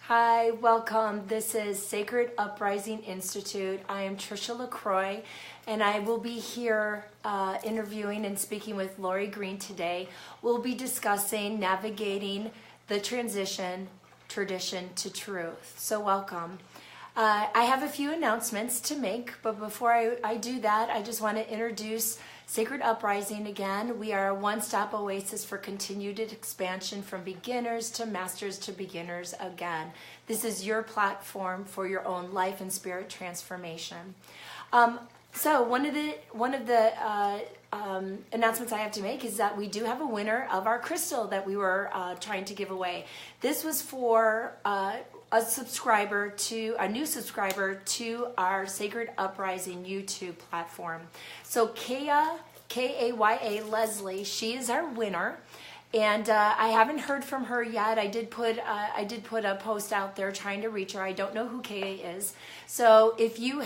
Hi, welcome. This is Sacred Uprising Institute. I am Trisha LaCroix, and I will be here interviewing and speaking with Laurie Green today. We'll be discussing navigating the transition, tradition to truth. So welcome. I have a few announcements to make, but before I do that, I just want to introduce Sacred Uprising again. We are a one-stop oasis for continued expansion from beginners to masters to beginners again. This is your platform for your own life and spirit transformation. So one of the announcements I have to make is that we do have a winner of our crystal that we were trying to give away. This was for a new subscriber to our Sacred Uprising YouTube platform. So Kaya, Kaya Leslie, she is our winner. And I haven't heard from her yet. I did put a post out there trying to reach her. I don't know who Kaya is. So if you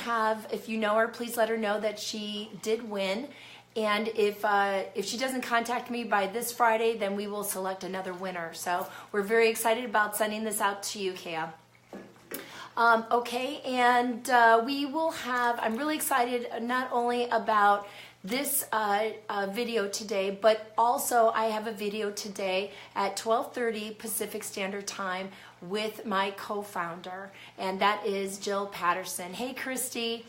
know her, please let her know that she did win. And if she doesn't contact me by this Friday, then we will select another winner. So we're very excited about sending this out to you, Kaya. Okay, and we will have, I'm really excited not only about this video today, but also I have a video today at 12:30 Pacific Standard Time with my co-founder, and that is Jill Patterson. Hey, Christy.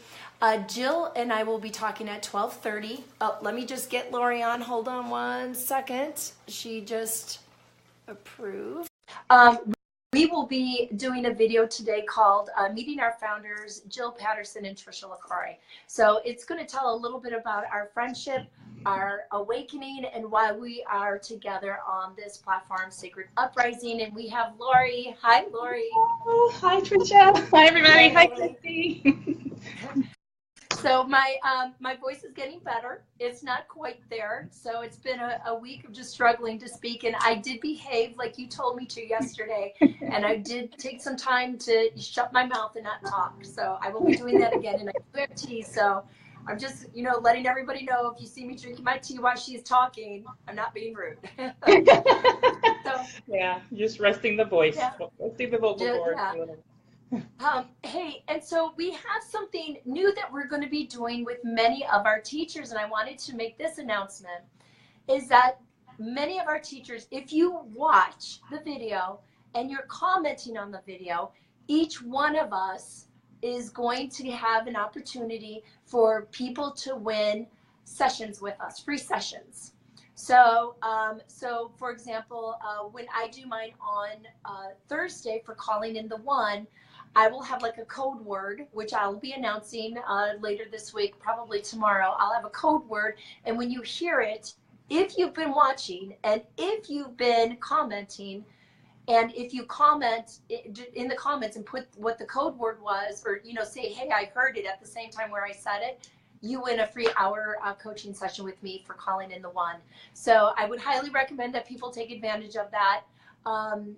Jill and I will be talking at 12:30. Oh, let me just get Laurie on. Hold on one second. She just approved. We will be doing a video today called Meeting Our Founders, Jill Patterson and Trisha LaCroix. So it's going to tell a little bit about our friendship, our awakening, and why we are together on this platform, Sacred Uprising. And we have Laurie. Hi, Laurie. Oh, hi, Trisha. Hi, everybody. Hi, Christy. So my voice is getting better. It's not quite there. So it's been a week of just struggling to speak. And I did behave like you told me to yesterday. And I did take some time to shut my mouth and not talk. So I will be doing that again. And I do have tea. So I'm just, letting everybody know if you see me drinking my tea while she's talking, I'm not being rude. So, yeah, just resting the voice. Yeah. Resting the vocal cords. Yeah. Hey, and so we have something new that we're going to be doing with many of our teachers, and I wanted to make this announcement, is that many of our teachers, if you watch the video and you're commenting on the video, each one of us is going to have an opportunity for people to win sessions with us, free sessions. So, for example, when I do mine on Thursday for calling in the one, I will have like a code word, which I'll be announcing later this week, probably tomorrow. I'll have a code word, and when you hear it, if you've been watching and if you've been commenting, and if you comment in the comments and put what the code word was, or say, hey, I heard it at the same time where I said it, you win a free hour coaching session with me for calling in the one. So I would highly recommend that people take advantage of that. And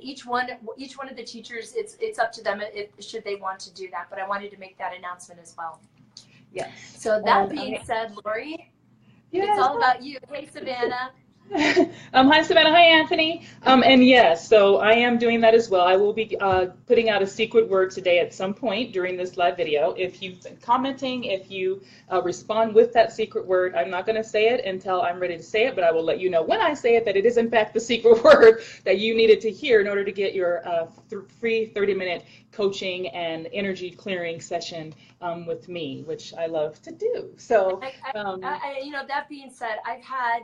each one of the teachers, it's up to them should they want to do that. But I wanted to make that announcement as well. Yes. So that being said, Laurie, it's all about you. Hey, Savannah. Hi, Savannah. Hi, Anthony. And yes, so I am doing that as well. I will be putting out a secret word today at some point during this live video. If you've been commenting, if you respond with that secret word, I'm not going to say it until I'm ready to say it, but I will let you know when I say it that it is in fact the secret word that you needed to hear in order to get your free 30-minute coaching and energy clearing session with me, which I love to do. So, that being said, I've had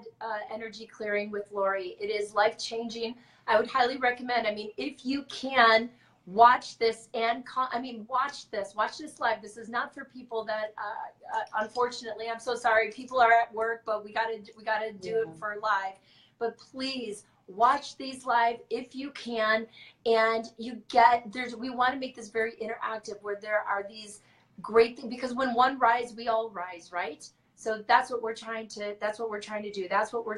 energy clearing with Laurie. It is life-changing. I would highly recommend, if you can, watch this and watch this live. This is not for people that unfortunately, I'm so sorry, people are at work, but we gotta do it for live. But please watch these live if you can, and we want to make this very interactive, where there are these great things, because when one rise, we all rise, right? So that's what we're trying to do. That's what we're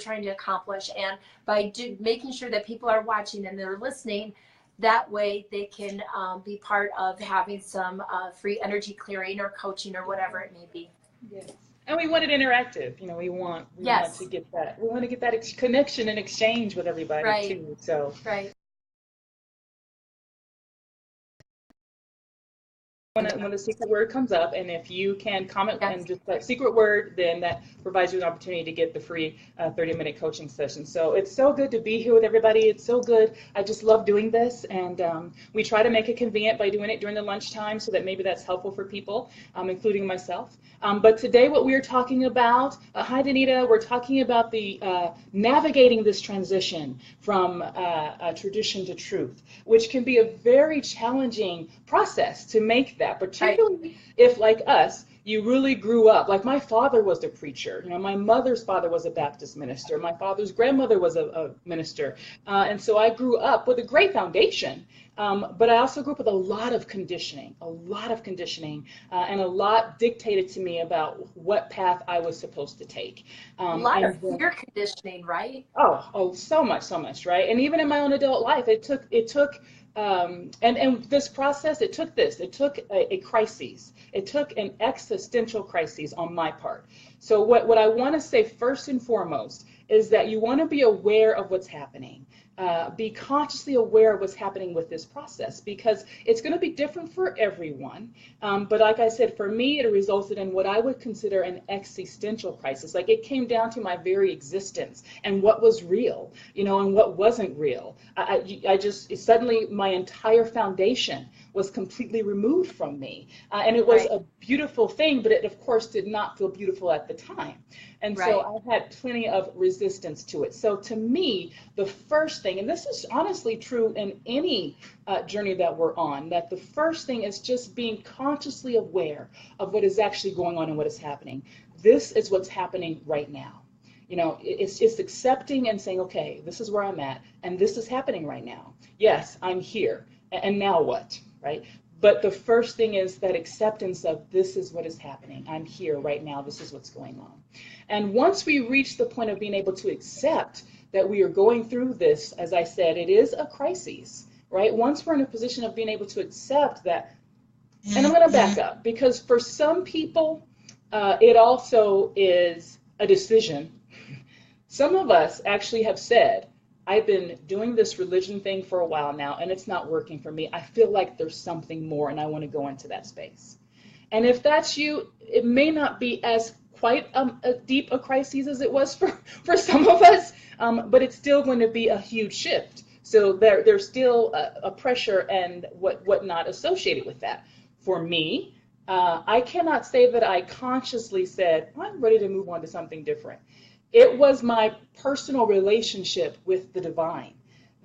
trying to accomplish. And by making sure that people are watching and they're listening, that way they can be part of having some free energy clearing or coaching or whatever it may be. Yes. And we want it interactive. We want to get that. We want to get that connection and exchange with everybody too. So. Right. when the secret word comes up, and if you can comment Yes. and just that secret word, then that provides you an opportunity to get the free 30-minute coaching session. So it's so good to be here with everybody. It's so good. I just love doing this, and we try to make it convenient by doing it during the lunchtime so that maybe that's helpful for people, including myself. But today what we're talking about, hi Danita, we're talking about the navigating this transition from tradition to truth, which can be a very challenging process to make that, particularly if, like us, you really grew up. Like my father was a preacher. You know, my mother's father was a Baptist minister. My father's grandmother was a minister. And so I grew up with a great foundation. But I also grew up with a lot of conditioning, and a lot dictated to me about what path I was supposed to take. A lot of fear conditioning, right? Oh, so much, right? And even in my own adult life, it took, and this process, it took a crisis. It took an existential crisis on my part. So what I want to say first and foremost is that you want to be aware of what's happening. Be consciously aware of what's happening with this process, because it's going to be different for everyone. But like I said, for me, it resulted in what I would consider an existential crisis. Like it came down to my very existence and what was real, you know, and what wasn't real. I just suddenly my entire foundation was completely removed from me. And it was a beautiful thing, but it of course did not feel beautiful at the time. And so I had plenty of resistance to it. So to me, the first thing, and this is honestly true in any journey that we're on, that the first thing is just being consciously aware of what is actually going on and what is happening. This is what's happening right now. You know, it's accepting and saying, okay, this is where I'm at, and this is happening right now. Yes, I'm here, and now what, right? But the first thing is that acceptance of this is what is happening. I'm here right now. This is what's going on. And once we reach the point of being able to accept that we are going through this, as I said, it is a crisis, right? Once we're in a position of being able to accept that, and I'm going to back up, because for some people, it also is a decision. Some of us actually have said, I've been doing this religion thing for a while now, and it's not working for me. I feel like there's something more, and I want to go into that space. And if that's you, it may not be as quite a deep a crisis as it was for some of us, but it's still going to be a huge shift. So there's still a pressure and whatnot associated with that. For me, I cannot say that I consciously said, I'm ready to move on to something different. It was my personal relationship with the divine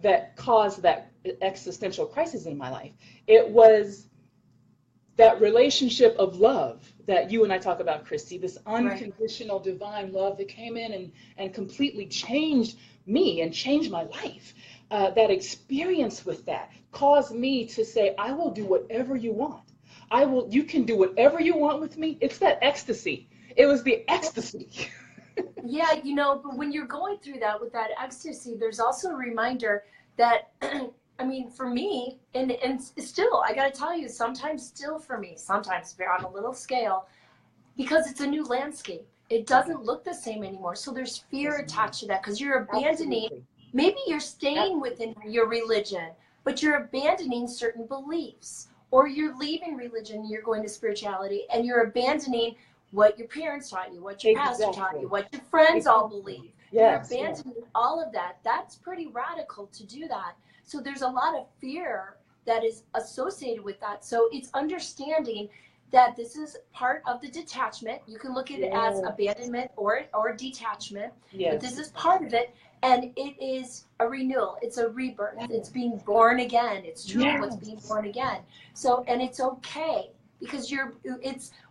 that caused that existential crisis in my life. It was that relationship of love that you and I talk about, Christy, this unconditional divine love that came in and completely changed me and changed my life. That experience with that caused me to say, I will do whatever you want. You can do whatever you want with me. It's that ecstasy. It was the ecstasy. Yeah, you know, but when you're going through that with that ecstasy, there's also a reminder that, I mean, for me, and still, I got to tell you, sometimes still for me, sometimes on a little scale, because it's a new landscape. It doesn't look the same anymore. So there's fear attached to that because you're abandoning, maybe you're staying within your religion, but you're abandoning certain beliefs, or you're leaving religion, you're going to spirituality, and you're abandoning what your parents taught you, what your pastor taught you, what your friends all believe. You're abandoning all of that. That's pretty radical to do that. So there's a lot of fear that is associated with that. So it's understanding that this is part of the detachment. You can look at it as abandonment or detachment, but this is part of it. And it is a renewal. It's a rebirth. It's being born again. It's truly what's being born again. So, and it's okay. Because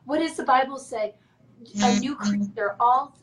what does the Bible say? A new creature, all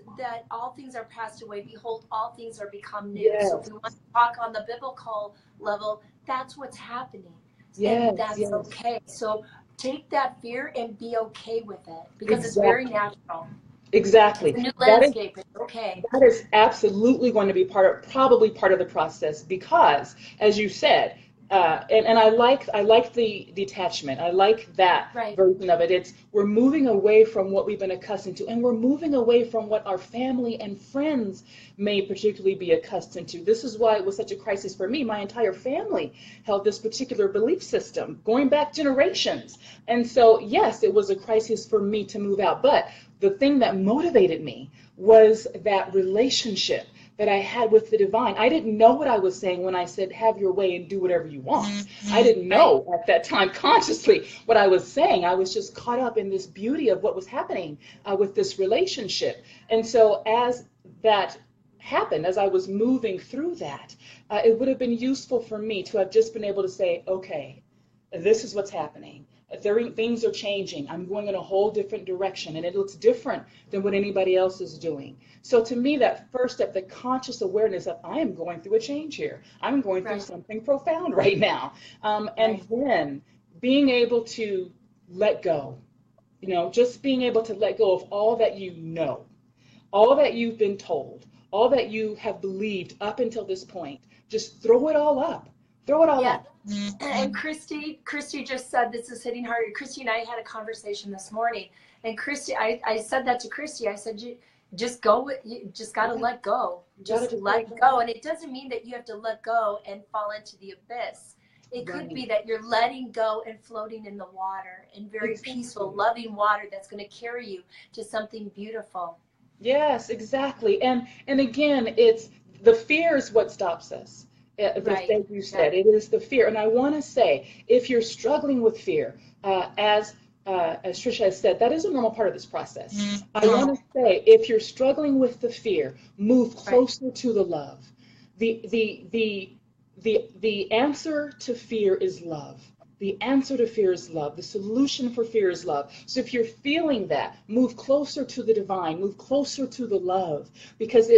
things are passed away. Behold, all things are become new. So if we want to talk on the biblical level, that's what's happening. And that's okay. So take that fear and be okay with it, because it's very natural. Exactly. It's a new landscape. It's okay. That is absolutely going to be probably part of the process, because, as you said, And I like the detachment. I like that Right. version of it. It's we're moving away from what we've been accustomed to, and we're moving away from what our family and friends may particularly be accustomed to. This is why it was such a crisis for me. My entire family held this particular belief system going back generations. And so, yes, it was a crisis for me to move out. But the thing that motivated me was that relationship that I had with the divine. I didn't know what I was saying when I said, have your way and do whatever you want. I didn't Right. know at that time consciously what I was saying. I was just caught up in this beauty of what was happening with this relationship. And so as that happened, as I was moving through that, it would have been useful for me to have just been able to say, okay, this is what's happening. Things are changing. I'm going in a whole different direction, and it looks different than what anybody else is doing. So to me, that first step, the conscious awareness that I am going through a change here. I'm going through Right. something profound right now. And Right. then being able to let go, just being able to let go of all that you know, all that you've been told, all that you have believed up until this point. Just throw it all up. Throw it all Yeah. up. And Christy just said this is hitting hard. Christy and I had a conversation this morning, and Christy, I said that to Christy. I said, you just go with, you just got to Yeah, let go. you gotta Just just let let go. go. And it doesn't mean that you have to let go and fall into the abyss. It could Right. be that you're letting go and floating in the water, in very peaceful, Exactly. loving water that's going to carry you to something beautiful. Yes, exactly. And again, it's the fear is what stops us. Just Right. as you Yeah. said, it is the fear. And I want to say, if you're struggling with fear, as Trisha has said, that is a normal part of this process. I Yeah. want to say, if you're struggling with the fear, move Right. closer to the love. The answer to fear is love. The answer to fear is love. The solution for fear is love. So if you're feeling that, move closer to the divine, move closer to the love, because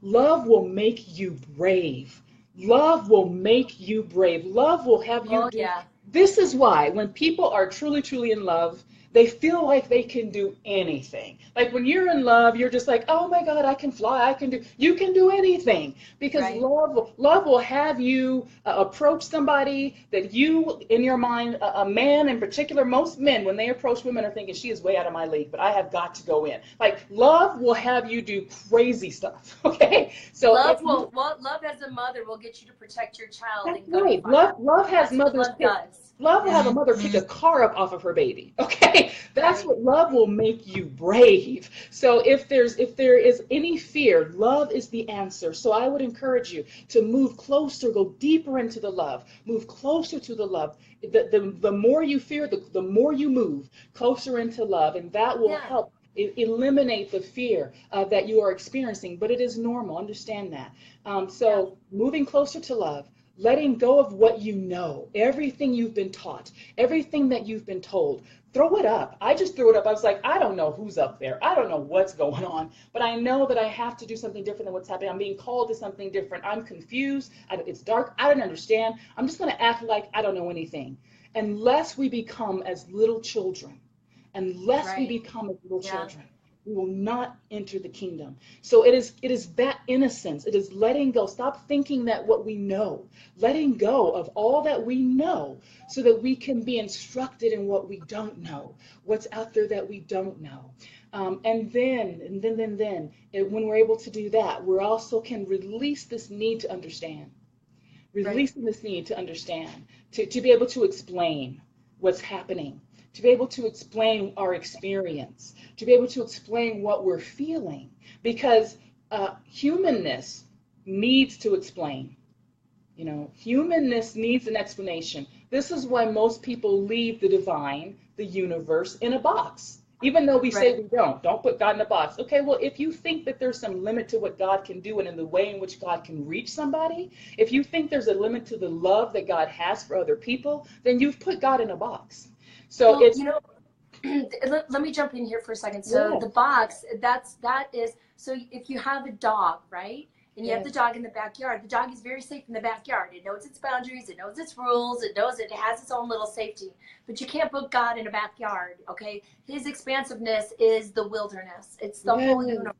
love will make you brave. Love will make you brave. Love will have you Oh, do. yeah. This is why when people are truly, truly in love, they feel like they can do anything. Like when you're in love, you're just like, oh my God, I can fly, you can do anything because Right. love will have you approach somebody that you, in your mind, a man in particular, most men, when they approach women are thinking, she is way out of my league, but I have got to go in. Like love will have you do crazy stuff, okay? So if you, Love as a mother will get you to protect your child that's and go to right. fight. Love has That's what mothers love pick. does. Love will have Yeah. a mother pick a car up off of her baby. Okay, that's Right. what love will make you brave. So if there is any fear, love is the answer. So I would encourage you to move closer, go deeper into the love, move closer to the love. The more you fear, the more you move closer into love, and that will Yeah. help eliminate the fear that you are experiencing. But it is normal. Understand that. Yeah. So moving closer to love, letting go of what you know, everything you've been taught, everything that you've been told. Throw it up. I just threw it up. I was like, I don't know who's up there. I don't know what's going on, but I know that I have to do something different than what's happening. I'm being called to something different. I'm confused. It's dark. I don't understand. I'm just going to act like I don't know anything. Unless we become as little children, unless we Right. become as little Yeah. children, we will not enter the kingdom. So it is that innocence. It is letting go. Stop thinking that what we know, letting go of all that we know so that we can be instructed in what we don't know, what's out there that we don't know. And then, when we're able to do that, we also can release this need to understand, Right. releasing this need to understand, to be able to explain what's happening, to be able to explain our experience, to be able to explain what we're feeling, because humanness needs to explain. Humanness needs an explanation. This is why most people leave the divine, the universe, in a box. Even though we say Right. we don't put God in a box. Okay, well, if you think that there's some limit to what God can do and in the way in which God can reach somebody, if you think there's a limit to the love that God has for other people, then you've put God in a box. So Well, it's, let me jump in here for a second. So yeah, the box, that is, so if you have a dog, right? And you have yeah, the dog in the backyard, the dog is very safe in the backyard. It knows its boundaries, it knows its rules, it knows it has its own little safety. But you can't put God in a backyard, okay? His expansiveness is the wilderness. It's the yeah, whole universe.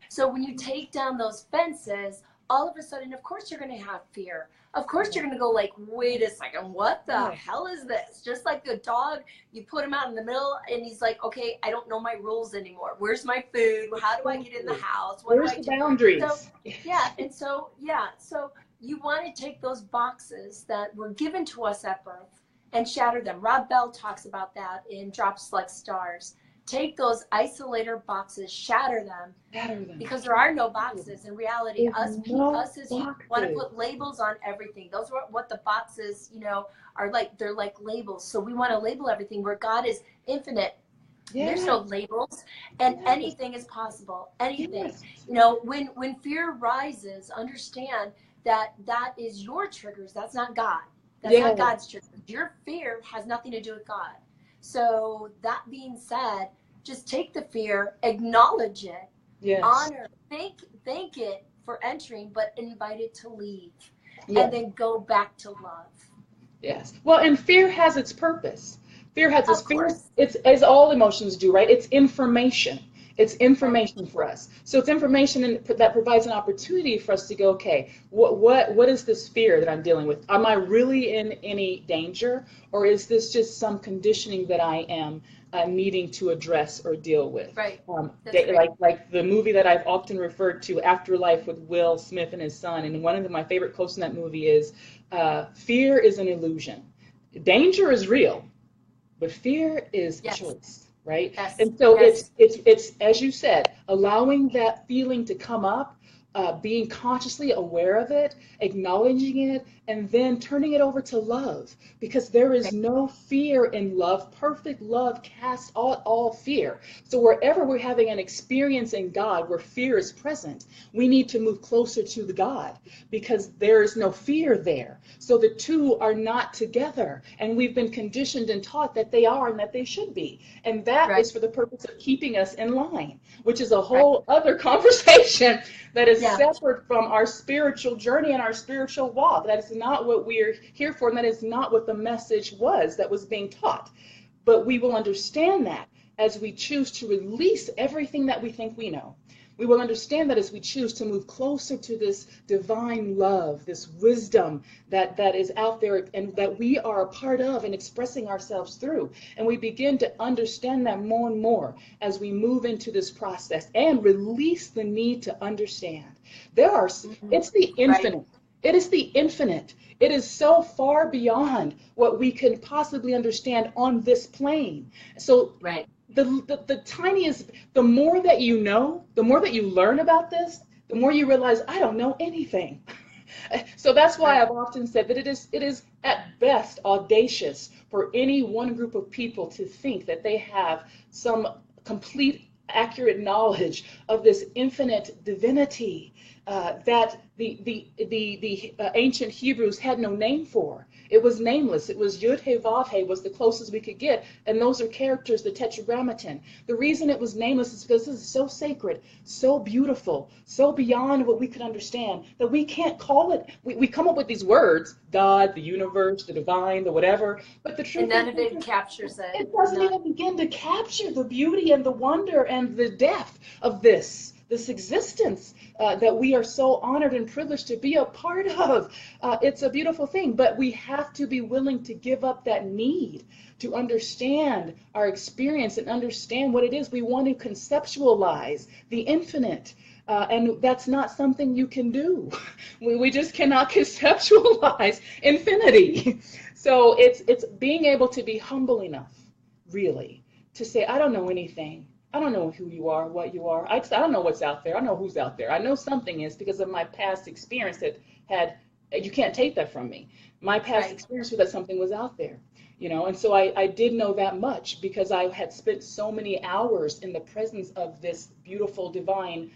So when you take down those fences, all of a sudden, of course, you're going to have fear. Of course, you're going to go like, wait a second, what the hell is this? Just like the dog, you put him out in the middle and he's like, okay, I don't know my rules anymore. Where's my food? How do I get in the house? What Where's do I the do? boundaries? So, yeah. And so, yeah. So you want to take those boxes that were given to us at birth and shatter them. Rob Bell talks about that in Drops Like Stars. Take those isolator boxes, shatter them, because there are no boxes in reality. Us as want to put labels on everything. Those are what the boxes, you know, are like. They're like labels. So we want to label everything, where God is infinite. There's no labels, and anything is possible. Anything. You know, when fear rises, understand that that is your triggers. That's not God. That's not God's triggers. Your fear has nothing to do with God. So that being said, just take the fear, acknowledge it, honor, thank it for entering, but invite it to leave, and then go back to love. Yes. Well, and fear has its purpose. Fear has its fear. It's as all emotions do, right? It's information. It's information for us. So it's information that provides an opportunity for us to go, okay, what is this fear that I'm dealing with? Am I really in any danger, or is this just some conditioning that I am needing to address or deal with? Right. Like the movie that I've often referred to, Afterlife, with Will Smith and his son, and one of my favorite quotes in that movie is, "Fear is an illusion. Danger is real, but fear is a choice." Right? Yes. And so it's as you said, allowing that feeling to come up, being consciously aware of it, acknowledging it, and then turning it over to love, because there is no fear in love. Perfect love casts out all fear. So wherever we're having an experience in God where fear is present, we need to move closer to the God, because there is no fear there. So the two are not together, and we've been conditioned and taught that they are and that they should be. And that is for the purpose of keeping us in line, which is a whole other conversation that is separate from our spiritual journey and our spiritual walk. That is not what we're here for, and that is not what the message was that was being taught. But we will understand that as we choose to release everything that we think we know. We will understand that as we choose to move closer to this divine love, this wisdom that is out there and that we are a part of and expressing ourselves through. And we begin to understand that more and more as we move into this process and release the need to understand. It's the infinite. It is the infinite. It is so far beyond what we can possibly understand on this plane. So the tiniest, the more that you know, the more that you learn about this, the more you realize, I don't know anything. So that's why I've often said that it is at best audacious for any one group of people to think that they have some complete accurate knowledge of this infinite divinity that the ancient Hebrews had no name for. It was nameless. It was Yud He Vav He was the closest we could get, and those are characters, the Tetragrammaton. The reason it was nameless is because this is so sacred, so beautiful, so beyond what we could understand that we can't call it. We come up with these words: God, the universe, the divine, the whatever. But the truth, and none of it captures it. It doesn't even begin to capture the beauty and the wonder and the depth of this existence that we are so honored and privileged to be a part of. It's a beautiful thing, but we have to be willing to give up that need to understand our experience and understand what it is. We want to conceptualize the infinite. And that's not something you can do. We just cannot conceptualize infinity. So it's being able to be humble enough, really, to say, I don't know anything. I don't know who you are, what you are. I don't know what's out there. I know who's out there. I know something is because of my past experience that you can't take that from me. My past experience was that something was out there, you know, and so I did know that much because I had spent so many hours in the presence of this beautiful divine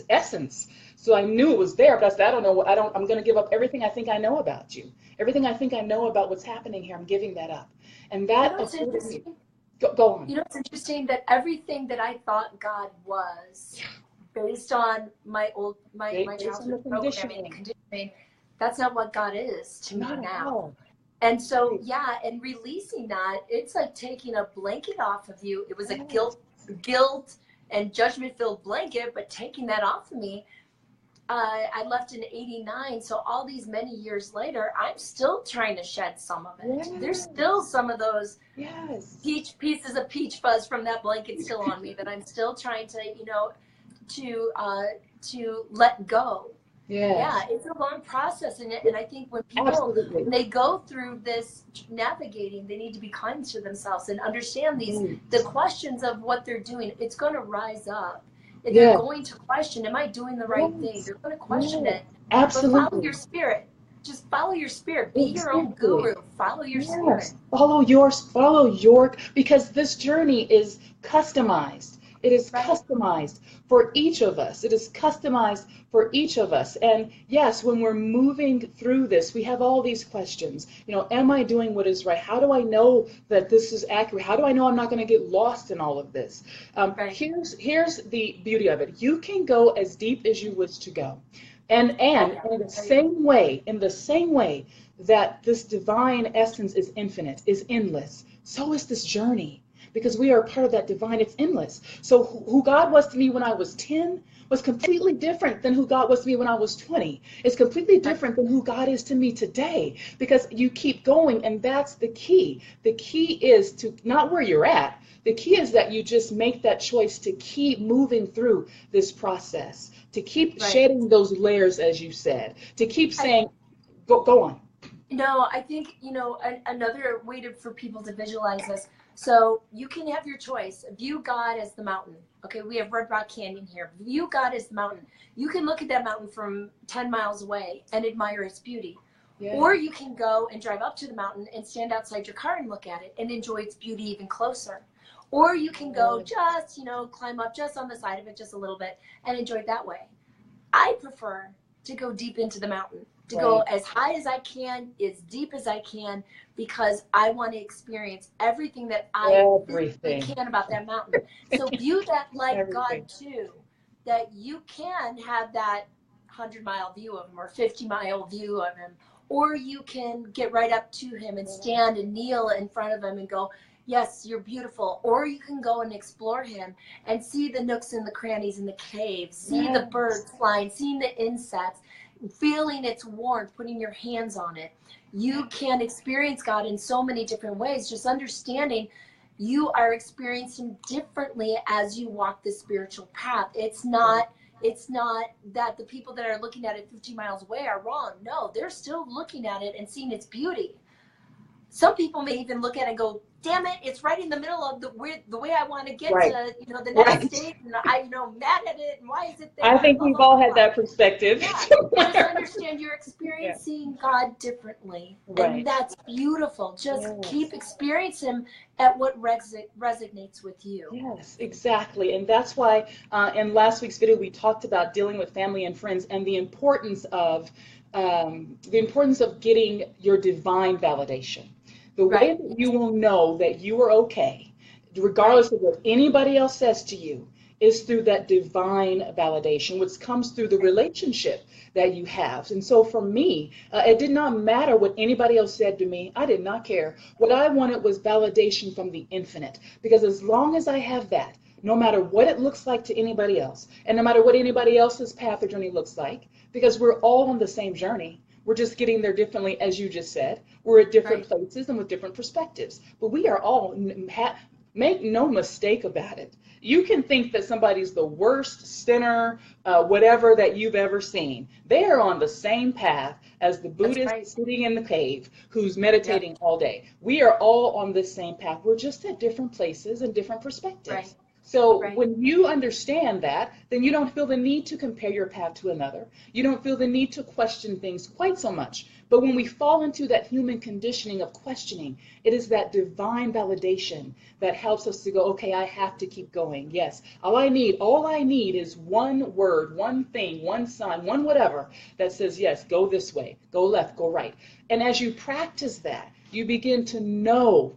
essence. So I knew it was there, but I said, I'm going to give up everything I think I know about you. Everything I think I know about what's happening here, I'm giving that up. And that afforded me. Go on. You know, it's interesting that everything that I thought God was, based on my childhood programming and conditioning, that's not what God is to me now. And so, and releasing that, it's like taking a blanket off of you. It was a guilt and judgment-filled blanket, but taking that off of me I left in '89, so all these many years later, I'm still trying to shed some of it. Yes. There's still some of those Yes. pieces of peach fuzz from that blanket still on me that I'm still trying to, to let go. Yes. Yeah, it's a long process, and I think when people Absolutely. when they go through this navigating, they need to be kind to themselves and understand Right. the questions of what they're doing. It's going to rise up. They're Yes. going to question, am I doing the right thing? Yes. They're going to question Yes. it. But follow Absolutely. your spirit. Just follow your spirit. Be your own Exactly. guru. Follow your spirit. Yes. Follow your, because this journey is customized. It is Right. customized for each of us. It is customized for each of us. And yes, when we're moving through this, we have all these questions. Am I doing what is right? How do I know that this is accurate? How do I know I'm not going to get lost in all of this? Right. Here's the beauty of it. You can go as deep as you wish to go. And in the same way that this divine essence is infinite, is endless, so is this journey. Because we are part of that divine, it's endless. So who God was to me when I was 10 was completely different than who God was to me when I was 20. It's completely different than who God is to me today, because you keep going, and that's the key. The key is to not where you're at. The key is that you just make that choice to keep moving through this process, to keep shedding those layers, as you said, to keep saying, go on. No, I think, another way for people to visualize this. So you can have your choice. View God as the mountain. Okay, we have Red Rock Canyon here. View God as the mountain. You can look at that mountain from 10 miles away and admire its beauty. Yeah. Or you can go and drive up to the mountain and stand outside your car and look at it and enjoy its beauty even closer. Or you can go just, climb up just on the side of it just a little bit and enjoy it that way. I prefer to go deep into the mountain, to go as high as I can, as deep as I can, because I want to experience everything that I can about that mountain. So view that like God too, that you can have that 100-mile view of him or 50-mile view of him, or you can get right up to him and stand and kneel in front of him and go, yes, you're beautiful. Or you can go and explore him and see the nooks and the crannies in the caves, see the birds flying, seeing the insects, feeling its warmth, putting your hands on it. You can experience God in so many different ways, just understanding you are experiencing differently as you walk the spiritual path. It's not that the people that are looking at it 50 miles away are wrong. No, they're still looking at it and seeing its beauty. Some people may even look at it and go, damn it, it's right in the middle of the way I want to get to, the next state, and I'm mad at it, and why is it there? I think we've all had that perspective. Yeah, just understand you're experiencing God differently, and that's beautiful. Just keep experiencing him at what resonates with you. Yes, exactly, and that's why in last week's video we talked about dealing with family and friends and the importance of getting your divine validation. The way that you will know that you are okay, regardless of what anybody else says to you, is through that divine validation, which comes through the relationship that you have. And so for me, it did not matter what anybody else said to me. I did not care. What I wanted was validation from the infinite, because as long as I have that, no matter what it looks like to anybody else, and no matter what anybody else's path or journey looks like, because we're all on the same journey. We're just getting there differently, as you just said. We're at different places and with different perspectives. But we are all, make no mistake about it. You can think that somebody's the worst sinner, whatever that you've ever seen. They are on the same path as the Buddhist sitting in the cave who's meditating all day. We are all on the same path. We're just at different places and different perspectives. So when you understand that, then you don't feel the need to compare your path to another. You don't feel the need to question things quite so much. But when we fall into that human conditioning of questioning, it is that divine validation that helps us to go, okay, I have to keep going. Yes, all I need is one word, one thing, one sign, one whatever that says, yes, go this way, go left, go right. And as you practice that, you begin to know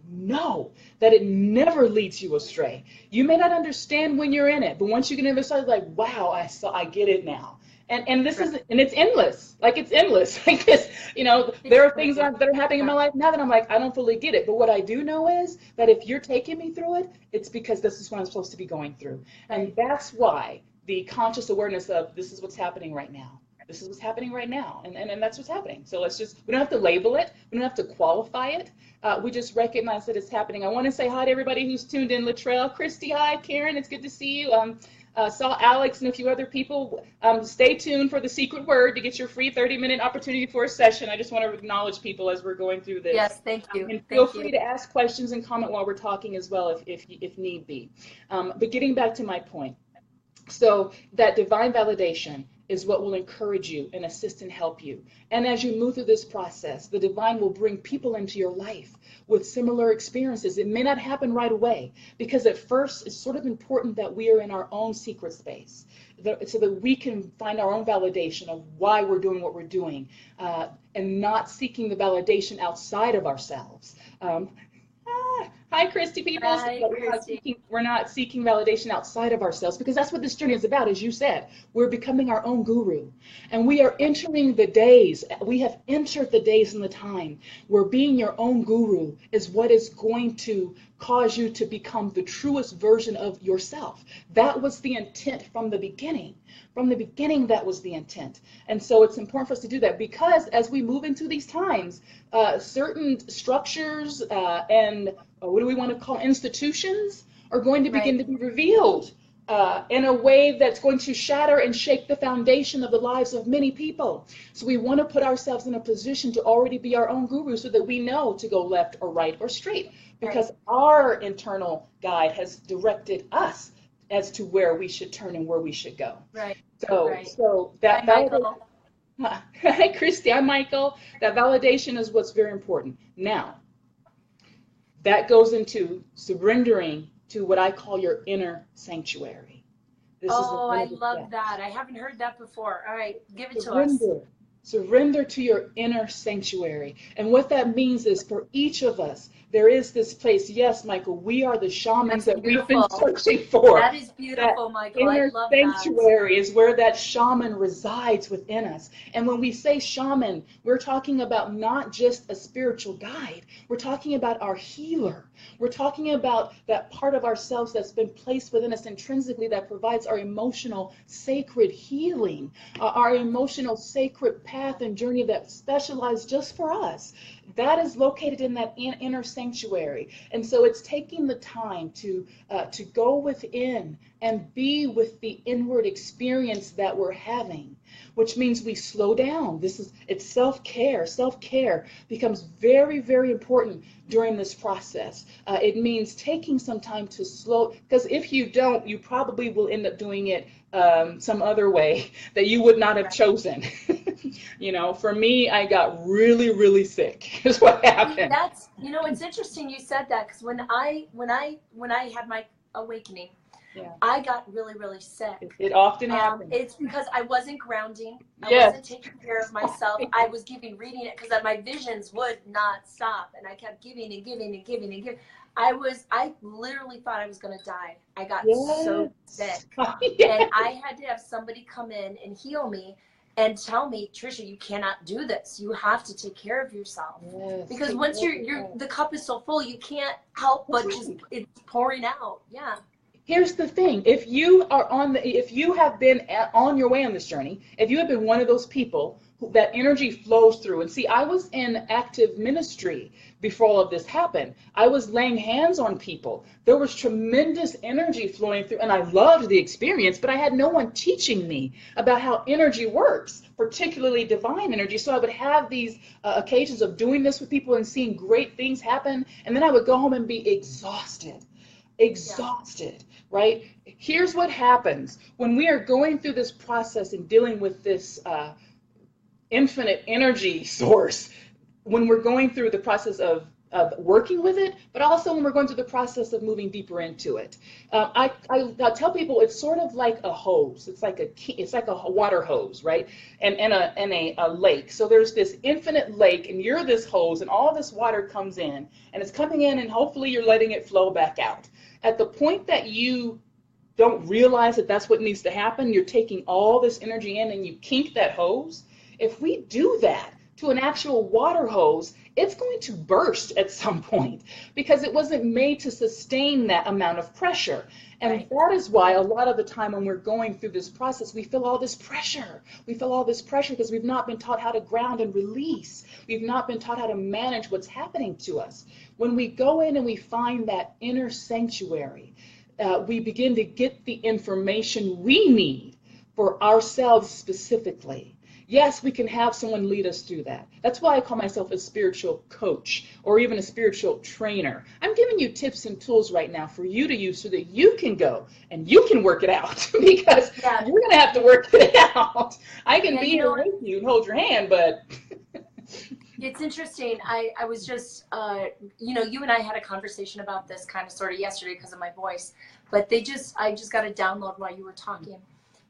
that it never leads you astray. You may not understand when you're in it, but once you get in it, it's like, wow, I get it now. And this is, and it's endless. Like it's endless. Like this, there are things that are happening in my life now that I'm like, I don't fully get it. But what I do know is that if you're taking me through it, it's because this is what I'm supposed to be going through. And that's why the conscious awareness of this is what's happening right now. This is what's happening right now, and that's what's happening. So we don't have to label it, we don't have to qualify it. We just recognize that it's happening. I want to say hi to everybody who's tuned in. Latrell, Christy, hi, Karen, it's good to see you. Saw Alex and a few other people. Stay tuned for the secret word to get your free 30-minute opportunity for a session. I just want to acknowledge people as we're going through this. Yes, thank you. And feel free to ask questions and comment while we're talking as well if need be. But getting back to my point. So that divine validation is what will encourage you and assist and help you. And as you move through this process, the divine will bring people into your life with similar experiences. It may not happen right away, because at first it's sort of important that we are in our own secret space, so that we can find our own validation of why we're doing what we're doing, and not seeking the validation outside of ourselves. Hi, Christy people. Hi, we're not seeking validation outside of ourselves, because that's what this journey is about. As you said, we're becoming our own guru, and we are entering the days. We have entered the days and the time where being your own guru is what is going to cause you to become the truest version of yourself. That was the intent from the beginning. From the beginning, that was the intent. And so it's important for us to do that, because as we move into these times, certain structures and what do we want to call institutions are going to begin to be revealed in a way that's going to shatter and shake the foundation of the lives of many people. So we want to put ourselves in a position to already be our own guru, so that we know to go left or right or straight, because our internal guide has directed us as to where we should turn and where we should go. So that validation. Hi, Christy. I'm Michael. That validation is what's very important. Now, that goes into surrendering to what I call your inner sanctuary. I love that. I haven't heard that before. All right, give it to us. Surrender to your inner sanctuary. And what that means is, for each of us, there is this place. Yes, Michael, we are the shamans that we've been searching for. That is beautiful, Michael. I love that. Inner sanctuary is where that shaman resides within us. And when we say shaman, we're talking about not just a spiritual guide. We're talking about our healer. We're talking about that part of ourselves that's been placed within us intrinsically, that provides our emotional sacred healing, our emotional sacred path and journey that's specialized just for us. That is located in that inner sanctuary. And so it's taking the time to go within and be with the inward experience that we're having, which means we slow down. It's self-care. Self-care becomes very, very important during this process. It means taking some time to slow, because if you don't, you probably will end up doing it some other way that you would not have chosen. You know, for me, I got really, really sick is what happened. That's, it's interesting you said that, because when I had my awakening, I got really, really sick. It often happens. It's because I wasn't grounding. I wasn't taking care of myself. I was reading it, because my visions would not stop, and I kept giving and giving and giving and giving. I literally thought I was going to die. I got so sick. And I had to have somebody come in and heal me and tell me, Trisha, you cannot do this. You have to take care of yourself. Because once the cup is so full, you can't help but it's pouring out. Yeah. Here's the thing. If you have been on your way on this journey, if you have been one of those people that energy flows through, and see, I was in active ministry before all of this happened. I was laying hands on people. There was tremendous energy flowing through, and I loved the experience, but I had no one teaching me about how energy works, particularly divine energy. So I would have these occasions of doing this with people and seeing great things happen, and then I would go home and be exhausted, right? Here's what happens when we are going through this process and dealing with this infinite energy source, when we're going through the process of working with it, but also when we're going through the process of moving deeper into it. I tell people it's sort of like a hose. It's like a water hose, right? And a lake. So there's this infinite lake, and you're this hose, and all this water comes in, and it's coming in, and hopefully you're letting it flow back out. At the point that you don't realize that that's what needs to happen, you're taking all this energy in and you kink that hose. If we do that, to an actual water hose, it's going to burst at some point because it wasn't made to sustain that amount of pressure. And Right. that is why a lot of the time when we're going through this process, we feel all this pressure. We feel all this pressure because we've not been taught how to ground and release. We've not been taught how to manage what's happening to us. When we go in and we find that inner sanctuary, we begin to get the information we need for ourselves specifically. Yes, we can have someone lead us through that. That's why I call myself a spiritual coach or even a spiritual trainer. I'm giving you tips and tools right now for you to use so that you can go and you can work it out because you're going to have to work it out. I can be here with you and hold your hand, but... It's interesting. I was just, you and I had a conversation about this kind of sort of yesterday because of my voice, but I just got a download while you were talking.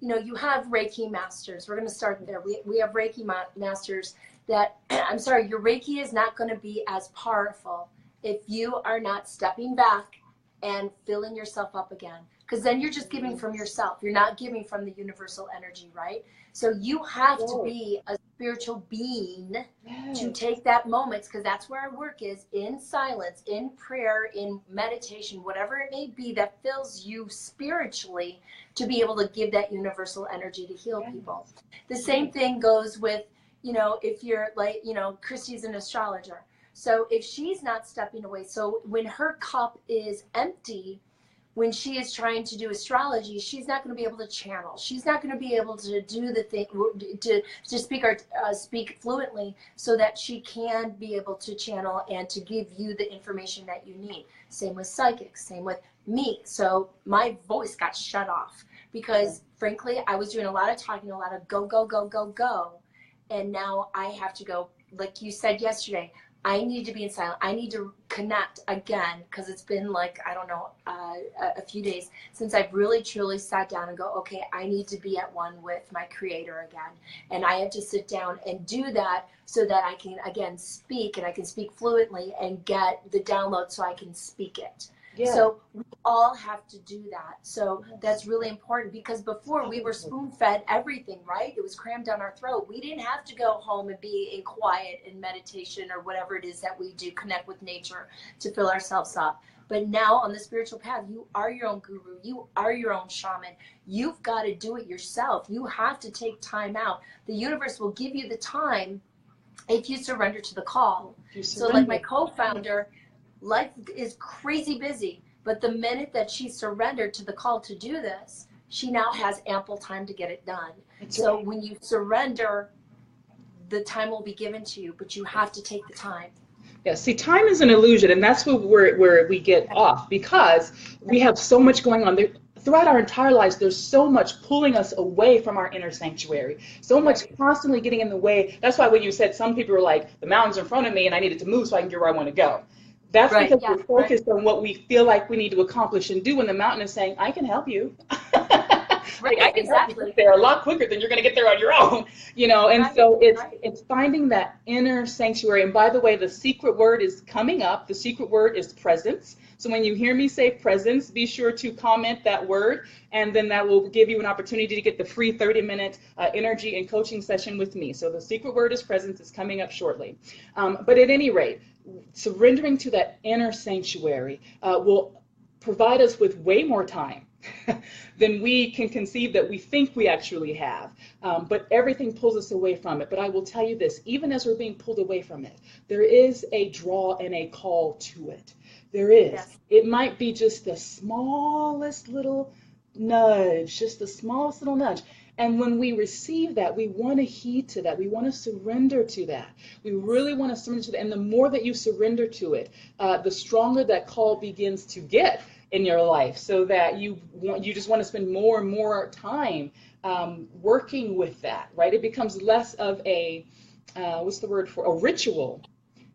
You have Reiki masters. We're going to start there. We have Reiki masters that, I'm sorry, your Reiki is not going to be as powerful if you are not stepping back and filling yourself up again. Because then you're just giving from yourself. You're not giving from the universal energy, right? So you have to be a spiritual being to take that moment, because that's where our work is, in silence, in prayer, in meditation, whatever it may be that fills you spiritually to be able to give that universal energy to heal people. The same thing goes with, if you're like, Christy's an astrologer. So if she's not stepping away, so when her cup is empty, when she is trying to do astrology, she's not going to be able to channel. She's not going to be able to do the thing, to speak fluently so that she can be able to channel and to give you the information that you need. Same with psychics, same with me. So my voice got shut off because, frankly, I was doing a lot of talking, a lot of go, go, go, go, go. And now I have to go, like you said yesterday, I need to be in silence. I need to connect again because it's been like, I don't know, a few days since I've really truly sat down and go, okay, I need to be at one with my creator again. And I have to sit down and do that so that I can, again, speak, and I can speak fluently and get the download so I can speak it. Yeah. So we all have to do that. So that's really important because before we were spoon-fed everything, right? It was crammed down our throat. We didn't have to go home and be in quiet and meditation or whatever it is that we do, connect with nature to fill ourselves up. But now on the spiritual path, you are your own guru. You are your own shaman. You've got to do it yourself. You have to take time out. The universe will give you the time if you surrender to the call. So like my co-founder, life is crazy busy, but the minute that she surrendered to the call to do this, she now has ample time to get it done. So when you surrender, the time will be given to you, but you have to take the time. Yeah, see, time is an illusion, and that's where we get off because we have so much going on. Throughout our entire lives, there's so much pulling us away from our inner sanctuary, so much constantly getting in the way. That's why when you said some people were like, the mountain's in front of me and I needed to move so I can get where I want to go. That's because we're focused on what we feel like we need to accomplish and do when the mountain is saying, I can help you. I can help you get there a lot quicker than you're going to get there on your own, and so it's finding that inner sanctuary. And by the way, the secret word is coming up. The secret word is presence. So when you hear me say presence, be sure to comment that word, and then that will give you an opportunity to get the free 30-minute energy and coaching session with me. So the secret word is presence. Is coming up shortly. But at any rate, surrendering to that inner sanctuary will provide us with way more time than we can conceive that we think we actually have. But everything pulls us away from it. But I will tell you this, even as we're being pulled away from it, there is a draw and a call to it. There is. Yes. It might be just the smallest little nudge, just the smallest little nudge. And when we receive that, we want to heed to that. We want to surrender to that. We really want to surrender to that. And the more that you surrender to it, the stronger that call begins to get in your life, so that you just want to spend more and more time working with that, right? It becomes less of a, what's the word for, a ritual,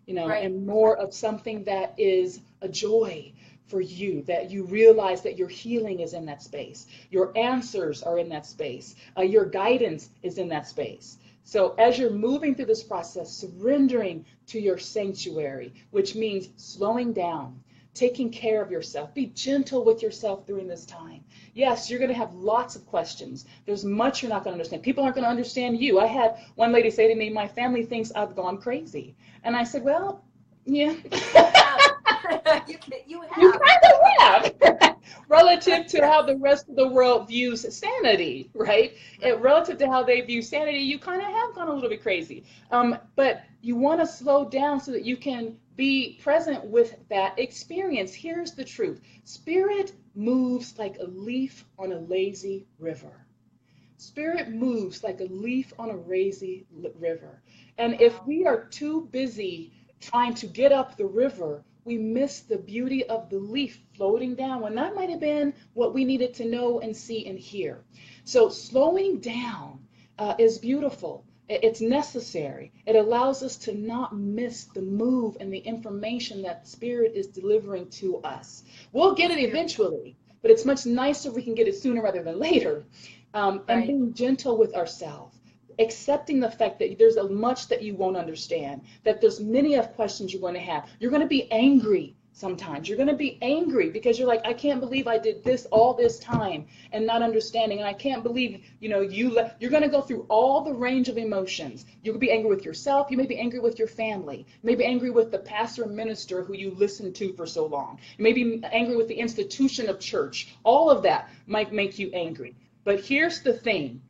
and more of something that is a joy for you, that you realize that your healing is in that space. Your answers are in that space. Your guidance is in that space. So as you're moving through this process, surrendering to your sanctuary, which means slowing down, taking care of yourself. Be gentle with yourself during this time. Yes, you're going to have lots of questions. There's much you're not going to understand. People aren't going to understand you. I had one lady say to me, my family thinks I've gone crazy. And I said, well, yeah. You You have. kind of have. Relative to how the rest of the world views sanity, right? Relative to how they view sanity, you kind of have gone a little bit crazy. But you want to slow down so that you can be present with that experience. Here's the truth. Spirit moves like a leaf on a lazy river. Spirit moves like a leaf on a lazy river. And if we are too busy trying to get up the river, we miss the beauty of the leaf floating down when that might have been what we needed to know and see and hear. So slowing down is beautiful. It's necessary. It allows us to not miss the move and the information that Spirit is delivering to us. We'll get it eventually, but it's much nicer if we can get it sooner rather than later. And being gentle with ourselves. Accepting the fact that there's a much that you won't understand, that there's many of questions you're going to have. You're going to be angry sometimes. You're going to be angry because you're like, I can't believe I did this all this time and not understanding. And I can't believe, you're going to go through all the range of emotions. You'll be angry with yourself. You may be angry with your family. You may be angry with the pastor or minister who you listened to for so long. You may be angry with the institution of church. All of that might make you angry. But here's the thing.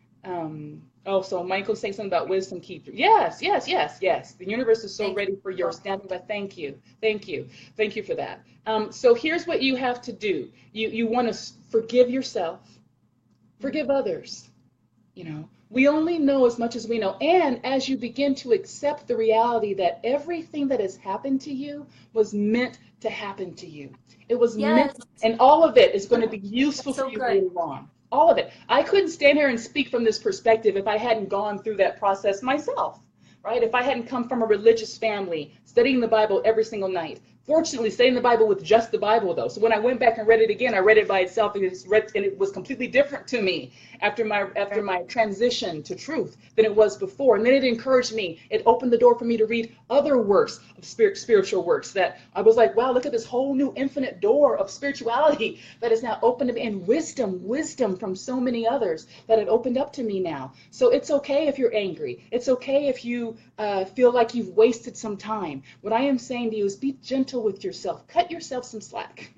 So Michael's saying something about wisdom keeper. Yes. The universe is so ready for your standing, but thank you for that. So here's what you have to do. You want to forgive yourself, forgive others. We only know as much as we know. And as you begin to accept the reality that everything that has happened to you was meant to happen to you. It was meant, and all of it is going to be useful for you later on. All of it. I couldn't stand here and speak from this perspective if I hadn't gone through that process myself, right? If I hadn't come from a religious family, studying the Bible every single night. Fortunately, studying the Bible with just the Bible, though. So when I went back and read it again, I read it by itself, and it was completely different to me after my transition to truth than it was before. And then it encouraged me. It opened the door for me to read other works of spiritual works that I was like, wow, look at this whole new infinite door of spirituality that is now open to me, and wisdom from so many others that had opened up to me now. So it's okay if you're angry. It's okay if you feel like you've wasted some time. What I am saying to you is be gentle with yourself. Cut yourself some slack.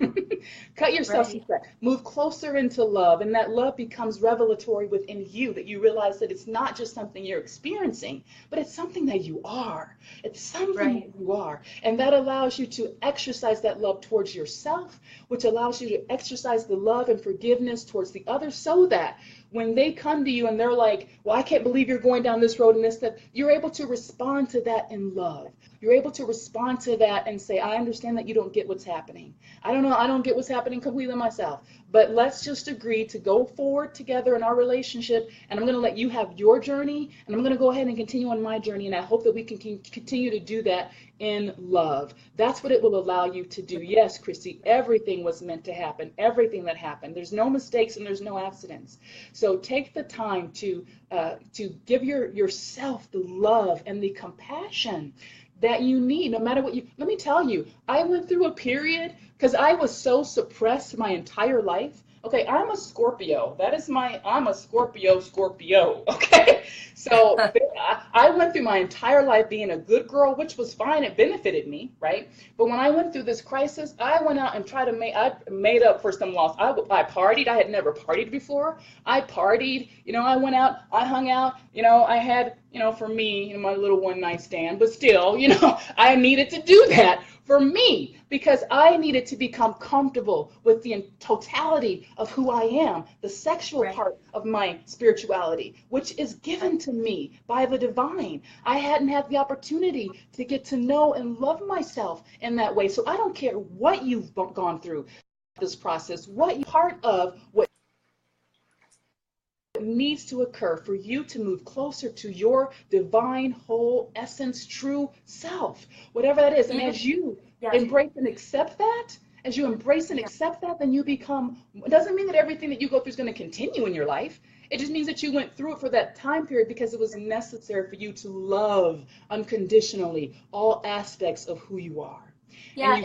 Cut yourself some slack. Move closer into love, and that love becomes revelatory within you, that you realize that it's not just something you're experiencing, but it's something that you are. It's something that you are. And that allows you to exercise that love towards yourself, which allows you to exercise the love and forgiveness towards the others, so that when they come to you and they're like, well, I can't believe you're going down this road and this, that you're able to respond to that in love. You're able to respond to that and say, I understand that you don't get what's happening. I don't get what's happening completely myself. But let's just agree to go forward together in our relationship, and I'm going to let you have your journey, and I'm going to go ahead and continue on my journey, and I hope that we can continue to do that in love. That's what it will allow you to do. Yes, Christy, everything was meant to happen, everything that happened. There's no mistakes and there's no accidents. So take the time to give yourself the love and the compassion that you need, no matter what let me tell you, I went through a period because I was so suppressed my entire life. Okay, I'm a Scorpio. I'm a Scorpio, okay? So I went through my entire life being a good girl, which was fine. It benefited me, right? But when I went through this crisis, I went out and I made up for some loss. I partied. I had never partied before. I partied. I went out. I hung out. I had, for me, my little one-night stand. But still, I needed to do that for me, because I needed to become comfortable with the totality of who I am, the sexual part of my spirituality, which is given to me by the divine. I hadn't had the opportunity to get to know and love myself in that way. So I don't care what you've gone through this process, what you're part of, what needs to occur for you to move closer to your divine, whole essence, true self, whatever that is. And as you embrace and accept that, then you become, it doesn't mean that everything that you go through is going to continue in your life. It just means that you went through it for that time period because it was necessary for you to love unconditionally all aspects of who you are. Yeah,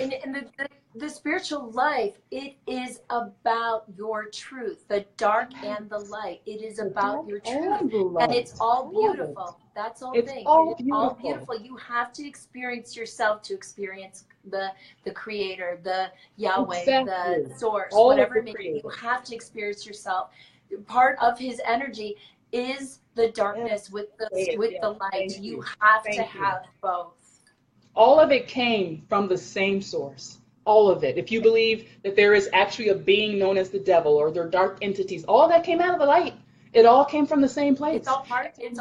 the spiritual life, it is about your truth, the dark and the light. It is The about dark your truth. and the And it's light, all all of it. beautiful. That's all It's thing. It all is all beautiful. beautiful. You have to experience yourself to experience the creator, the Yahweh, the Exactly. source, All of whatever the it may be. You creator. have to experience yourself. Part of his energy is the Yes. darkness with Say it. the Yes. light. Thank You you. have to Thank you. have both. All of it came from the same source. All of it. If you believe that there is actually a being known as the devil or their dark entities, all that came out of the light. It all came from the same place. It's all part of it. It's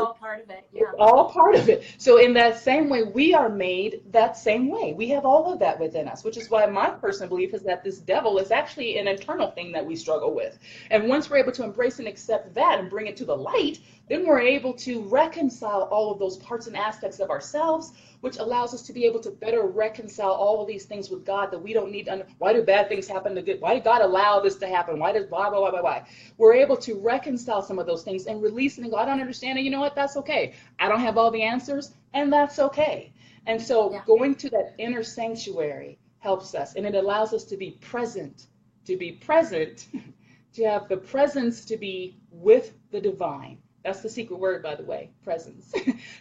Yeah. all part of it. So in that same way, we are made that same way. We have all of that within us, which is why my personal belief is that this devil is actually an internal thing that we struggle with. And once we're able to embrace and accept that and bring it to the light, then we're able to reconcile all of those parts and aspects of ourselves, which allows us to be able to better reconcile all of these things with God that we don't need to. Why do bad things happen to good? Why did God allow this to happen? Why does blah, blah, blah, blah, blah? We're able to reconcile some of those things and release and go, I don't understand it. You know what? That's okay. I don't have all the answers, and that's okay. And so Yeah. going to that inner sanctuary helps us, and it allows us to be present, to have the presence to be with the divine. That's the secret word, by the way, presence.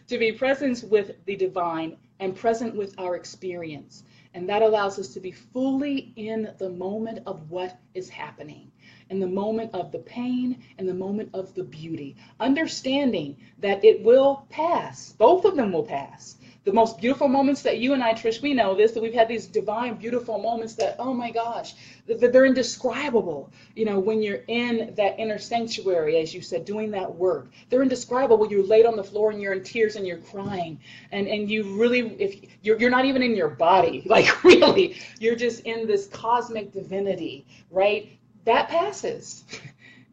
To be present with the divine and present with our experience. And that allows us to be fully in the moment of what is happening, in the moment of the pain and the moment of the beauty, understanding that it will pass. Both of them will pass. The most beautiful moments that you and I, Trish, we know this, that we've had these divine, beautiful moments that, oh my gosh, they're indescribable. You know, when you're in that inner sanctuary, as you said, doing that work, they're indescribable. You're laid on the floor and you're in tears and you're crying. And you really, if you're not even in your body, like really, you're just in this cosmic divinity, right? That passes.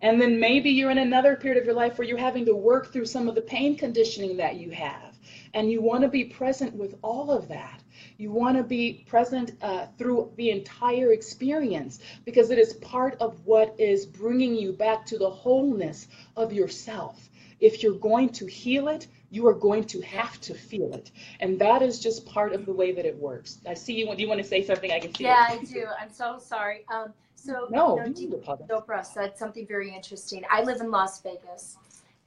And then maybe you're in another period of your life where you're having to work through some of the pain conditioning that you have. And you want to be present with all of that. You want to be present through the entire experience because it is part of what is bringing you back to the wholeness of yourself. If you're going to heal it, you are going to have to feel it. And that is just part of the way that it works. I see you. Do you want to say something? I can see Yeah, I it. do. I'm so sorry. So, No, you need Deepak to apologize. Chopra said something very interesting. I live in Las Vegas,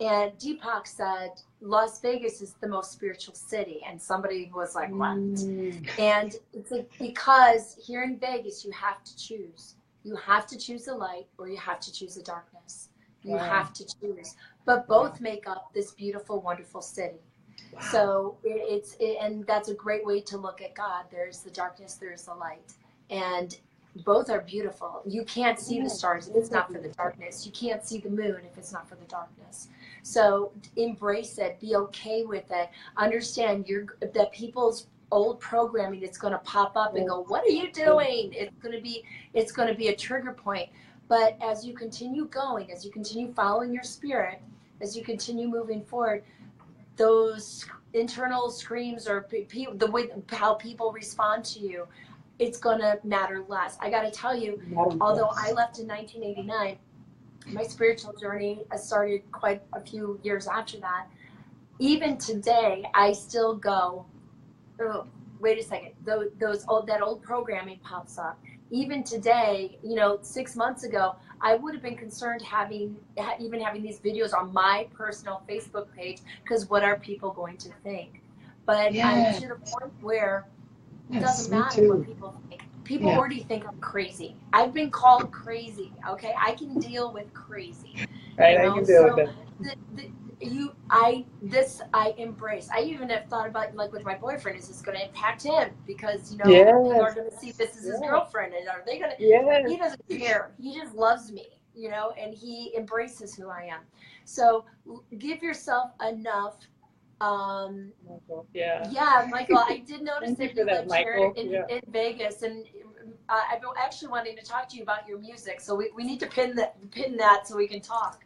and Deepak said Las Vegas is the most spiritual city, and somebody was like, "What?" And it's like because here in Vegas, you have to choose. You have to choose the light, or you have to choose the darkness. You Wow. have to choose, but Wow. both make up this beautiful, wonderful city. Wow. So and that's a great way to look at God. There's the darkness, there's the light, and both are beautiful. You can't see the Yes, stars if both it's are not for the beautiful. darkness. You can't see the moon if it's not for the darkness. So embrace it. Be okay with it. Understand that people's old programming is going to pop up and Yes, go, "What are you yes, doing?" It's going to be a trigger point. But as you continue going, as you continue following your spirit, as you continue moving forward, those internal screams or the way how people respond to you, it's going to matter less. I got to tell you, although I yes. left in 1989, my spiritual journey started quite a few years after that. Even today, I still go, oh, wait a second, that old programming pops up. Even today, 6 months ago, I would have been concerned even having these videos on my personal Facebook page because what are people going to think? But I'm Yes, to the point where it yes, doesn't me matter what too. people think. People Yeah, already think I'm crazy. I've been called crazy. Okay, I can deal with crazy. right. I can deal with So it. the, I embrace. I even have thought about like with my boyfriend, is this going to impact him? Because people are Yes, going to see this as his yes, girlfriend, and are they going to? yes. He doesn't care. He just loves me, and he embraces who I am. So give yourself enough. Michael, yeah. Yeah, Michael, I did notice Thank you that for you that, lived here Michael. in, Yeah. in Vegas, and I've been actually wanting to talk to you about your music. So we need to pin that so we can talk.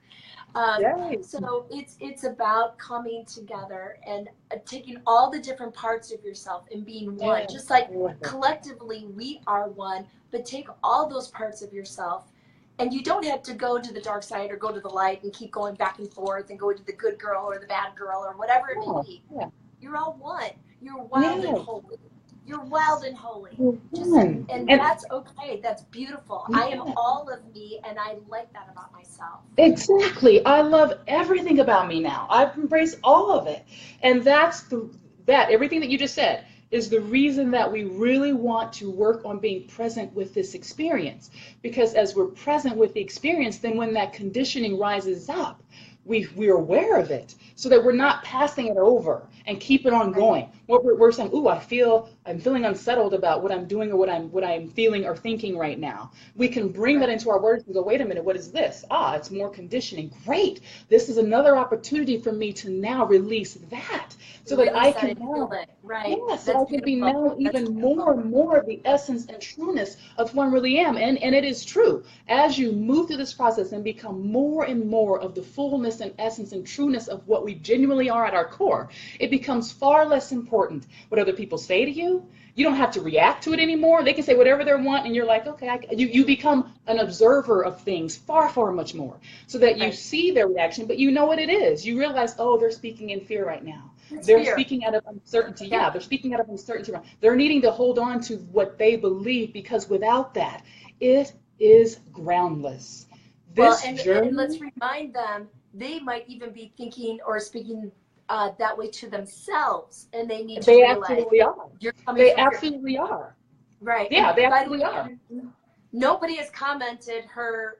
Yay. So it's about coming together and taking all the different parts of yourself and being one. Yes, Just like I love it. collectively we are one, but take all those parts of yourself. And you don't have to go to the dark side or go to the light and keep going back and forth and go to the good girl or the bad girl or whatever it may Oh, be. yeah. You're all one. You're wild and Yes. holy. You're wild and holy. Just, And and that's okay. That's beautiful. I am yeah, all of me, and I like that about myself. exactly. I love everything about me now. I've embraced all of it. And that everything that you just said is the reason that we really want to work on being present with this experience. Because as we're present with the experience, then when that conditioning rises up, we're aware of it so that we're not passing it over and keep it on going. What we're saying, ooh, I'm feeling unsettled about what I'm doing or what I'm feeling or thinking right now. We can bring that into our words and go, wait a minute, what is this? Ah, it's more conditioning. Great. This is another opportunity for me to now release that so that I can now, yes, so I can be now even more and more of the essence and trueness of who I really am. And it is true. As you move through this process and become more and more of the fullness and essence and trueness of what we genuinely are at our core, it becomes far less important what other people say to you. You don't have to react to it anymore. They can say whatever they want, and you're like, okay, you become an observer of things far, far much more, so that you see their reaction, but you know what it is. You realize, oh, they're speaking in fear right now. They're speaking out of uncertainty. Yeah, they're speaking out of uncertainty. They're needing to hold on to what they believe, because without that, it is groundless. This journey, and let's remind them, they might even be thinking or speaking that way to themselves, and they need to realize absolutely are. You're coming They from absolutely are. Right. Yeah, and they by the absolutely way, are. Nobody has commented her.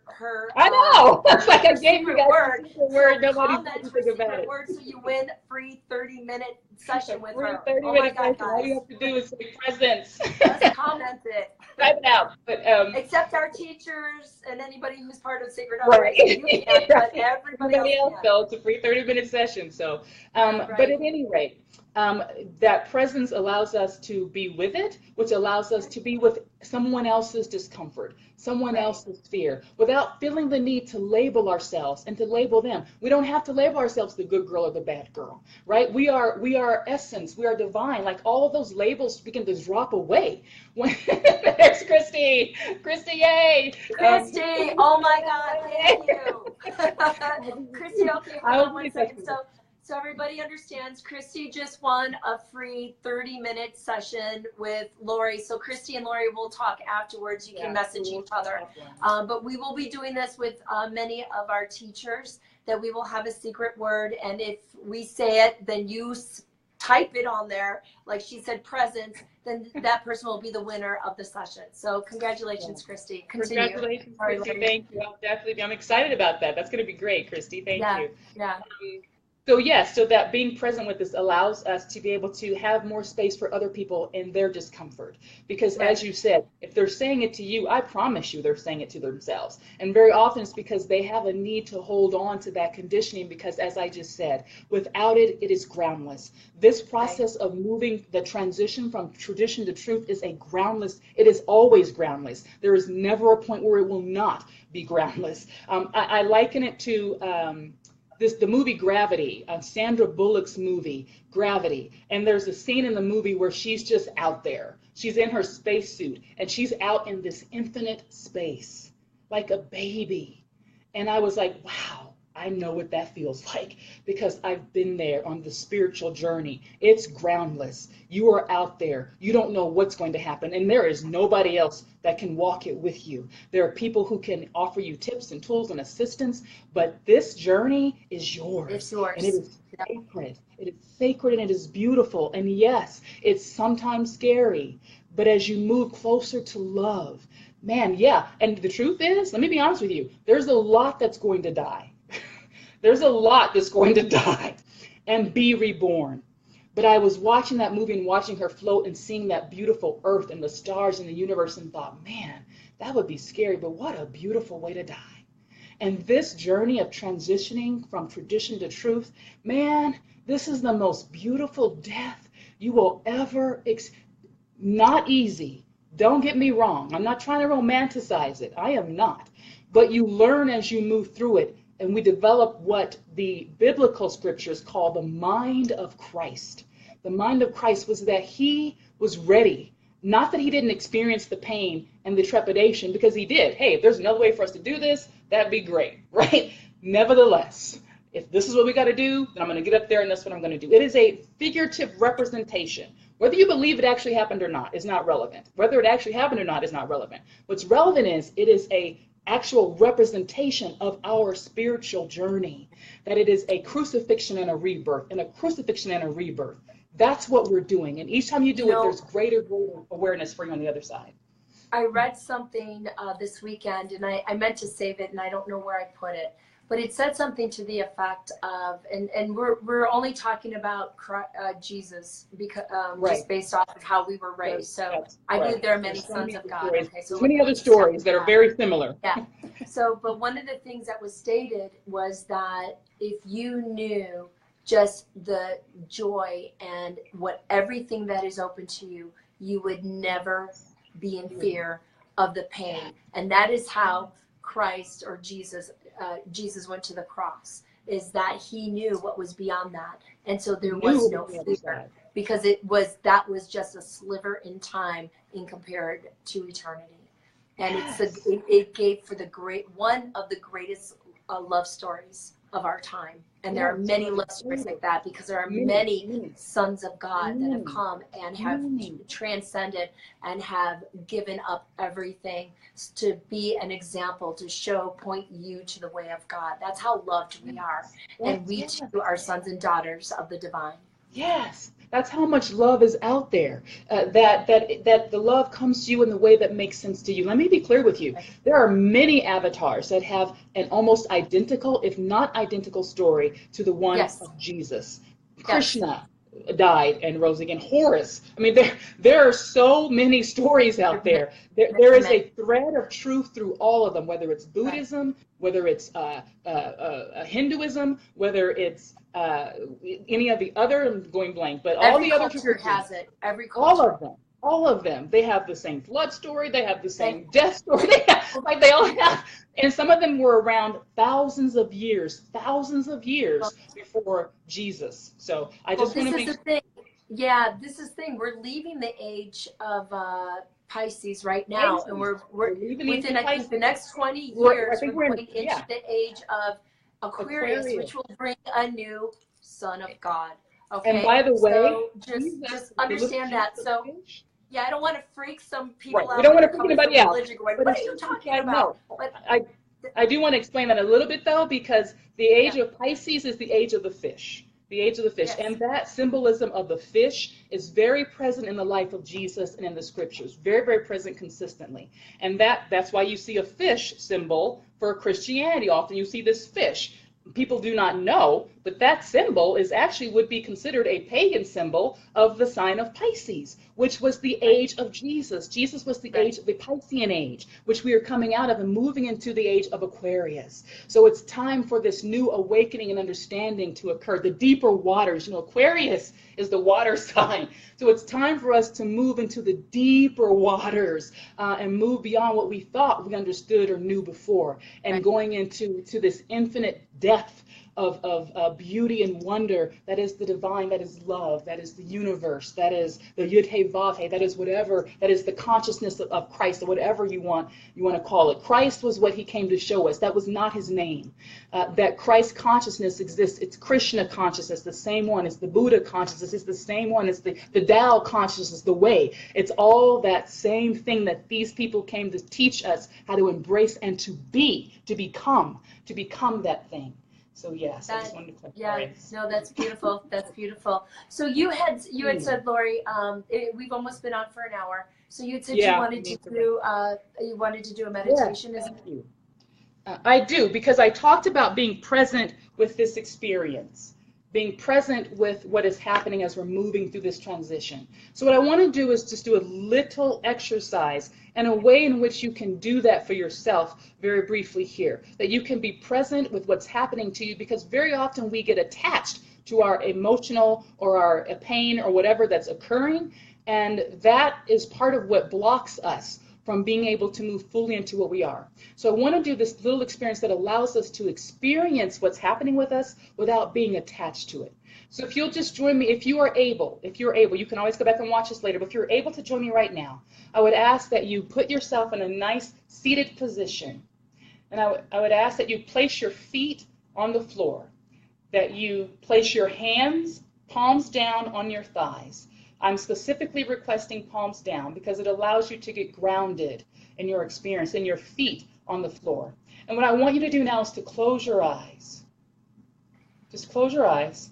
I know. It's like I her gave you guys a secret word. So Nobody's comment her anything about secret it. word, so you win free 30-minute session with her. 30-minute session. All you have to do is say presence. Just comment it. Type it out. But except our teachers and anybody who's part of Sacred right. Uprising, you can't, but everybody else can. So it's a free 30-minute session. So, but at any rate, that presence allows us to be with it, which allows us to be with someone else's discomfort, someone else's fear, without feeling the need to label ourselves and to label them. We don't have to label ourselves the good girl or the bad girl, right? We are essence, we are divine. Like all of those labels begin to drop away. There's Christy, yay! Christy, oh my God, thank you. Christy, okay, hold on one second. So everybody understands, Christy just won a free 30-minute session with Laurie. So Christy and Laurie will talk afterwards. You can message each other. But we will be doing this with many of our teachers, that we will have a secret word. And if we say it, then you type it on there. Like she said, presence, then that person will be the winner of the session. So congratulations, Christy. Continue. Congratulations, Christy. Thank you. I'm excited about that. That's going to be great, Christy. Thank you. Yeah. So yes, so that being present with this allows us to be able to have more space for other people in their discomfort. Because as you said, if they're saying it to you, I promise you they're saying it to themselves. And very often it's because they have a need to hold on to that conditioning, because as I just said, without it, it is groundless. This process of moving the transition from tradition to truth is it is always groundless. There is never a point where it will not be groundless. I liken it to the movie Gravity, Sandra Bullock's movie, Gravity. And there's a scene in the movie where she's just out there. She's in her spacesuit, and she's out in this infinite space, like a baby. And I was like, wow, I know what that feels like, because I've been there on the spiritual journey. It's groundless. You are out there. You don't know what's going to happen, and there is nobody else that can walk it with you. There are people who can offer you tips and tools and assistance, but this journey is yours. It's yours. And it is sacred. It is sacred, and it is beautiful. And yes, it's sometimes scary, but as you move closer to love, man, yeah. And the truth is, let me be honest with you, there's a lot that's going to die. There's a lot that's going to die and be reborn. But I was watching that movie and watching her float and seeing that beautiful earth and the stars in the universe and thought, man, that would be scary, but what a beautiful way to die. And this journey of transitioning from tradition to truth, man, this is the most beautiful death you will ever Not easy. Don't get me wrong. I'm not trying to romanticize it. I am not. But you learn as you move through it. And we develop what the biblical scriptures call the mind of Christ. The mind of Christ was that he was ready. Not that he didn't experience the pain and the trepidation, because he did. Hey, if there's another way for us to do this, that'd be great, right? Nevertheless, if this is what we got to do, then I'm going to get up there and that's what I'm going to do. It is a figurative representation Whether you believe it actually happened or not is not relevant. Whether it actually happened or not is not relevant. What's relevant is it is a actual representation of our spiritual journey, that it is a crucifixion and a rebirth, and a crucifixion and a rebirth. That's what we're doing. And each time you do it, there's greater awareness for you on the other side. I read something this weekend, and I meant to save it, and I don't know where I put it. But it said something to the effect of, and we're only talking about Jesus because just based off of how we were raised. So I believe there are many sons of God. Okay, so there's many other stories that are very similar. Yeah. So, but one of the things that was stated was that if you knew just the joy and everything that is open to you, you would never be in fear of the pain. And that is how Christ or Jesus went to the cross, is that he knew what was beyond that. And so there was no fear, because that was just a sliver in time in compared to eternity. And it gave for one of the greatest love stories of our time. And there are many love stories like that, because there are many sons of God that have come and have transcended and have given up everything to be an example, to point you to the way of God. That's how loved we are. And we too are sons and daughters of the divine. Yes, that's how much love is out there, that the love comes to you in the way that makes sense to you. Let me be clear with you. There are many avatars that have an almost identical, if not identical, story to the one of Jesus. Krishna died and rose again. Horus. I mean, there are so many stories out there. There is a thread of truth through all of them, whether it's Buddhism, whether it's Hinduism, whether it's any of the other, I'm going blank, but all the other culture has it. Every culture. All of them. They have the same flood story. They have the same death story. They all have, and some of them were around thousands of years before Jesus. So I just want to make. This is the thing. Yeah, this is the thing. We're leaving the age of Pisces right now, and we're within I think the next 20 years we're going into the age of Aquarius, which will bring a new son of God. Okay. And by the way, so just understand that. So yeah, I don't want to freak some people out. We don't want to freak anybody out. What are you talking about? But I do want to explain that a little bit though, because the age of Pisces is the age of the fish. The age of the fish. And that symbolism of the fish is very present in the life of Jesus and in the scriptures. Very, very present consistently. And that's why you see a fish symbol for Christianity. Often you see this fish. People do not know, but that symbol would be considered a pagan symbol of the sign of Pisces, which was the age of Jesus. Jesus was the age of the Piscean age, which we are coming out of and moving into the age of Aquarius. So it's time for this new awakening and understanding to occur. The deeper waters, Aquarius is the water sign. So it's time for us to move into the deeper waters and move beyond what we thought we understood or knew before, and going into this infinite depth of beauty and wonder that is the divine, that is love, that is the universe, that is the Yud He Vav He, that is whatever, that is the consciousness of Christ, or whatever you want to call it. Christ was what he came to show us. That was not his name. That Christ consciousness exists. It's Krishna consciousness, the same one. It's the Buddha consciousness. It's the same one. It's the Tao consciousness, the way. It's all that same thing that these people came to teach us how to embrace and to become that thing. So yes, I just wanted to clarify. Yeah, no, that's beautiful. That's beautiful. So you had said, Laurie, we've almost been on for an hour. So you had said you wanted to do a meditation. Yes, thank you. I do, because I talked about being present with this experience, being present with what is happening as we're moving through this transition. So what I want to do is just do a little exercise and a way in which you can do that for yourself very briefly here, that you can be present with what's happening to you, because very often we get attached to our emotional or our pain or whatever that's occurring, and that is part of what blocks us from being able to move fully into what we are. So I want to do this little experience that allows us to experience what's happening with us without being attached to it. So if you'll just join me, if you're able, you can always go back and watch this later, but if you're able to join me right now, I would ask that you put yourself in a nice seated position. And I would ask that you place your feet on the floor, that you place your hands, palms down on your thighs. I'm specifically requesting palms down because it allows you to get grounded in your experience, in your feet on the floor. And what I want you to do now is to close your eyes. Just close your eyes.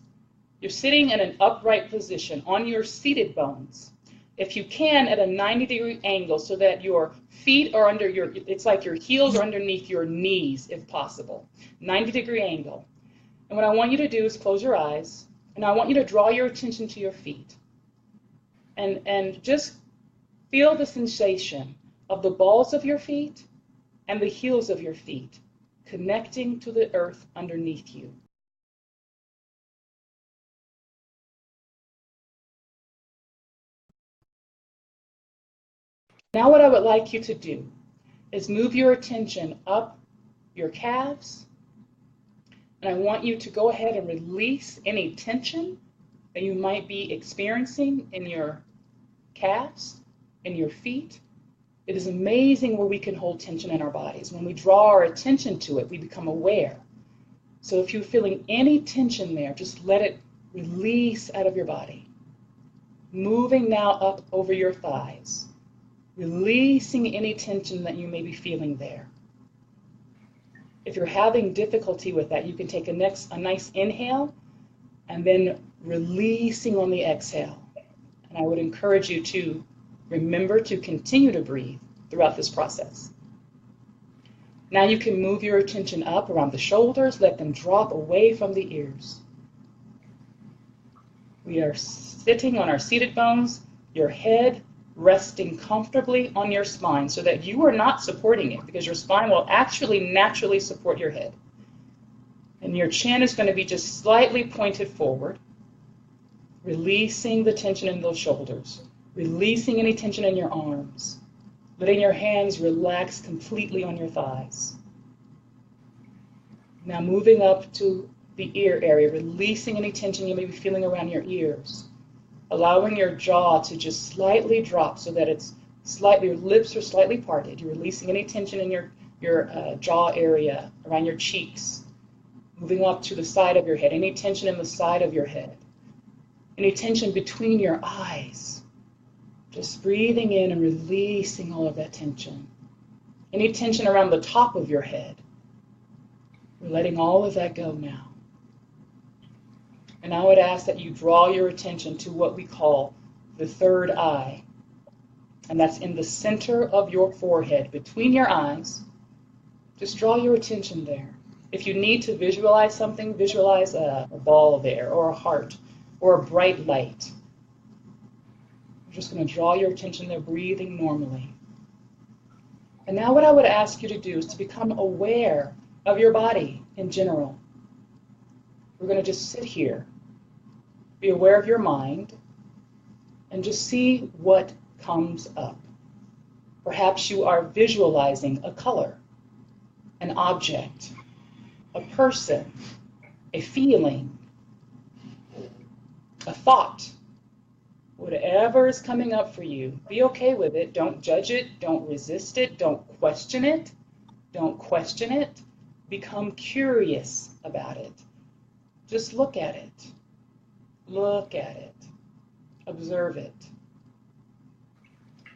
You're sitting in an upright position on your seated bones. If you can, at a 90-degree angle so that your feet are under your, it's like your heels are underneath your knees if possible. 90-degree angle. And what I want you to do is close your eyes, and I want you to draw your attention to your feet. And just feel the sensation of the balls of your feet and the heels of your feet connecting to the earth underneath you. Now what I would like you to do is move your attention up your calves, and I want you to go ahead and release any tension that you might be experiencing in your calves, in your feet. It is amazing where we can hold tension in our bodies. When we draw our attention to it, we become aware. So if you're feeling any tension there, just let it release out of your body. Moving now up over your thighs, releasing any tension that you may be feeling there. If you're having difficulty with that, you can take a nice inhale and then releasing on the exhale. And I would encourage you to remember to continue to breathe throughout this process. Now you can move your attention up around the shoulders, let them drop away from the ears. We are sitting on our seated bones, your head resting comfortably on your spine so that you are not supporting it, because your spine will actually naturally support your head. And your chin is going to be just slightly pointed forward, releasing the tension in those shoulders, releasing any tension in your arms, letting your hands relax completely on your thighs. Now moving up to the ear area, releasing any tension you may be feeling around your ears, allowing your jaw to just slightly drop so that it's slightly, your lips are slightly parted. You're releasing any tension in your jaw area, around your cheeks, moving up to the side of your head, any tension in the side of your head, any tension between your eyes. Just breathing in and releasing all of that tension. Any tension around the top of your head. We're letting all of that go now. And I would ask that you draw your attention to what we call the third eye. And that's in the center of your forehead, between your eyes. Just draw your attention there. If you need to visualize something, visualize a ball there, or a heart, or a bright light. You're just going to draw your attention there, breathing normally. And now what I would ask you to do is to become aware of your body in general. We're going to just sit here, be aware of your mind, and just see what comes up. Perhaps you are visualizing a color, an object, a person, a feeling, a thought. Whatever is coming up for you, be okay with it. Don't judge it. Don't resist it. Don't question it. Don't question it. Become curious about it. Just look at it. Look at it. Observe it.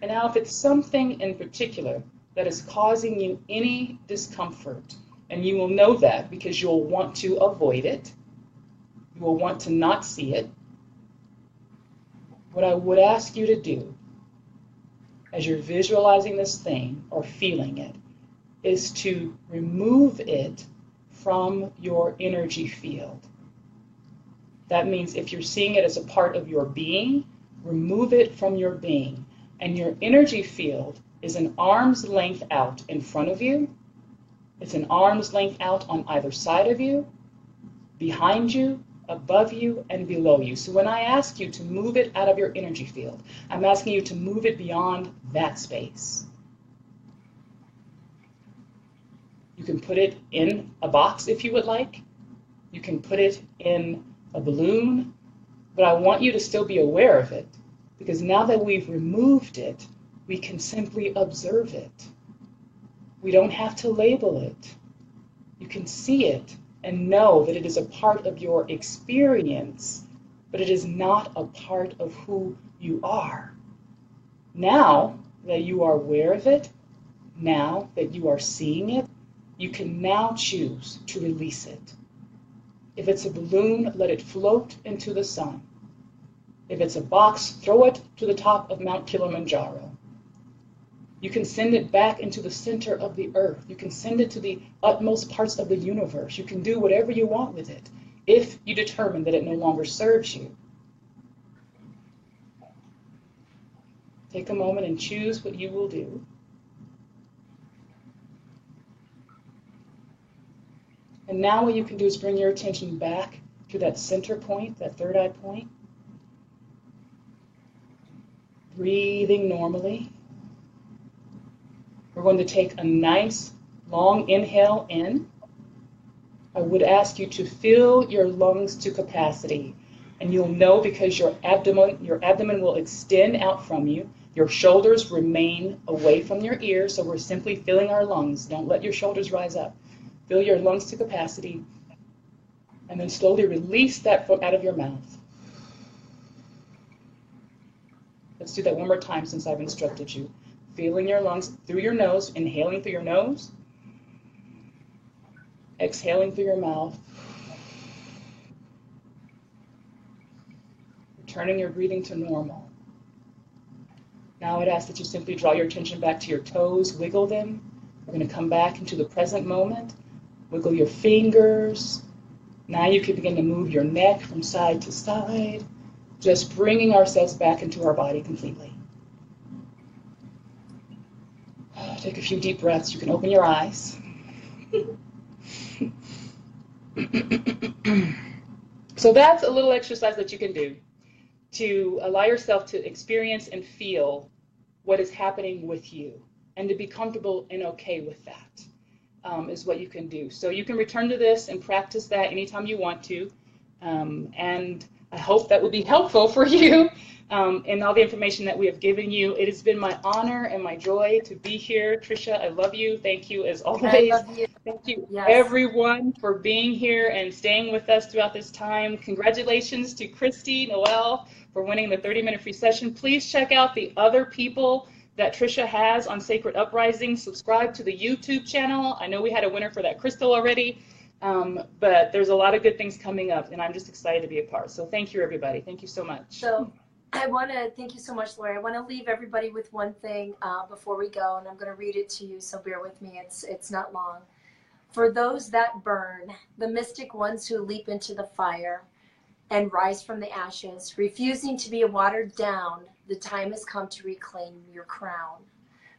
And now if it's something in particular that is causing you any discomfort, and you will know that because you'll want to avoid it, you will want to not see it, what I would ask you to do as you're visualizing this thing or feeling it is to remove it from your energy field. That means if you're seeing it as a part of your being, remove it from your being. And your energy field is an arm's length out in front of you. It's an arm's length out on either side of you, behind you, above you, and below you. So when I ask you to move it out of your energy field, I'm asking you to move it beyond that space. You can put it in a box if you would like. You can put it in a balloon, but I want you to still be aware of it, because now that we've removed it, we can simply observe it. We don't have to label it. You can see it and know that it is a part of your experience, but it is not a part of who you are. Now that you are aware of it, now that you are seeing it, you can now choose to release it. If it's a balloon, let it float into the sun. If it's a box, throw it to the top of Mount Kilimanjaro. You can send it back into the center of the earth. You can send it to the utmost parts of the universe. You can do whatever you want with it if you determine that it no longer serves you. Take a moment and choose what you will do. And now what you can do is bring your attention back to that center point, that third eye point. Breathing normally. We're going to take a nice long inhale in. I would ask you to fill your lungs to capacity. And you'll know because your abdomen will extend out from you. Your shoulders remain away from your ears, so we're simply filling our lungs. Don't let your shoulders rise up. Fill your lungs to capacity, and then slowly release that out of your mouth. Let's do that one more time since I've instructed you. Filling your lungs through your nose, inhaling through your nose, exhaling through your mouth, returning your breathing to normal. Now I'd ask that you simply draw your attention back to your toes, wiggle them. We're going to come back into the present moment. Wiggle your fingers. Now you can begin to move your neck from side to side, just bringing ourselves back into our body completely. Take a few deep breaths. You can open your eyes. So that's a little exercise that you can do to allow yourself to experience and feel what is happening with you, and to be comfortable and okay with that. Is what you can do. So you can return to this and practice that anytime you want to. And I hope that will be helpful for you in all the information that we have given you. It has been my honor and my joy to be here. Tricia, I love you. Thank you as always. I love you. Thank you, Yes. everyone, for being here and staying with us throughout this time. Congratulations to Christy Noel for winning the 30-minute free session. Please check out the other people that Tricia has on Sacred Uprising. Subscribe to the YouTube channel. I know we had a winner for that crystal already, but there's a lot of good things coming up, and I'm just excited to be a part. So thank you, everybody. Thank you so much. So I want to thank you so much, Laurie. I want to leave everybody with one thing before we go, and I'm going to read it to you, so bear with me. It's not long. For those that burn, the mystic ones who leap into the fire and rise from the ashes, refusing to be watered down, the time has come to reclaim your crown.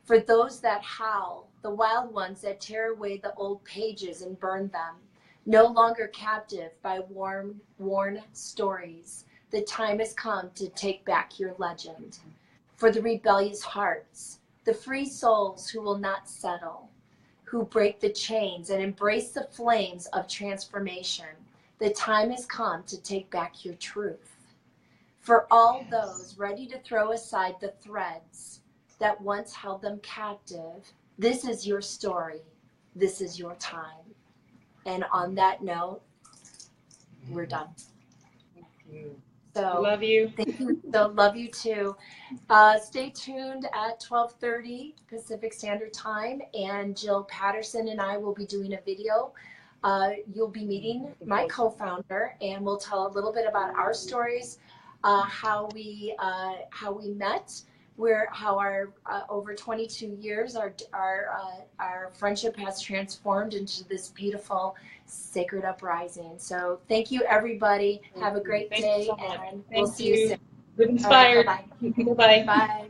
For those that howl, the wild ones that tear away the old pages and burn them, no longer captive by worn stories, the time has come to take back your legend. For the rebellious hearts, the free souls who will not settle, who break the chains and embrace the flames of transformation, the time has come to take back your truth. For all those ready to throw aside the threads that once held them captive, this is your story. This is your time. And on that note, we're done. Thank you. So Love you. Thank you. So love you too. Stay tuned at 12:30 Pacific Standard Time, and Jill Patterson and I will be doing a video. You'll be meeting my co-founder, and we'll tell a little bit about our stories, how we met, how our over 22 years our friendship has transformed into this beautiful sacred uprising. So thank you, everybody. Have a great day, and we'll see you soon. Live inspired. Bye. Bye. Bye.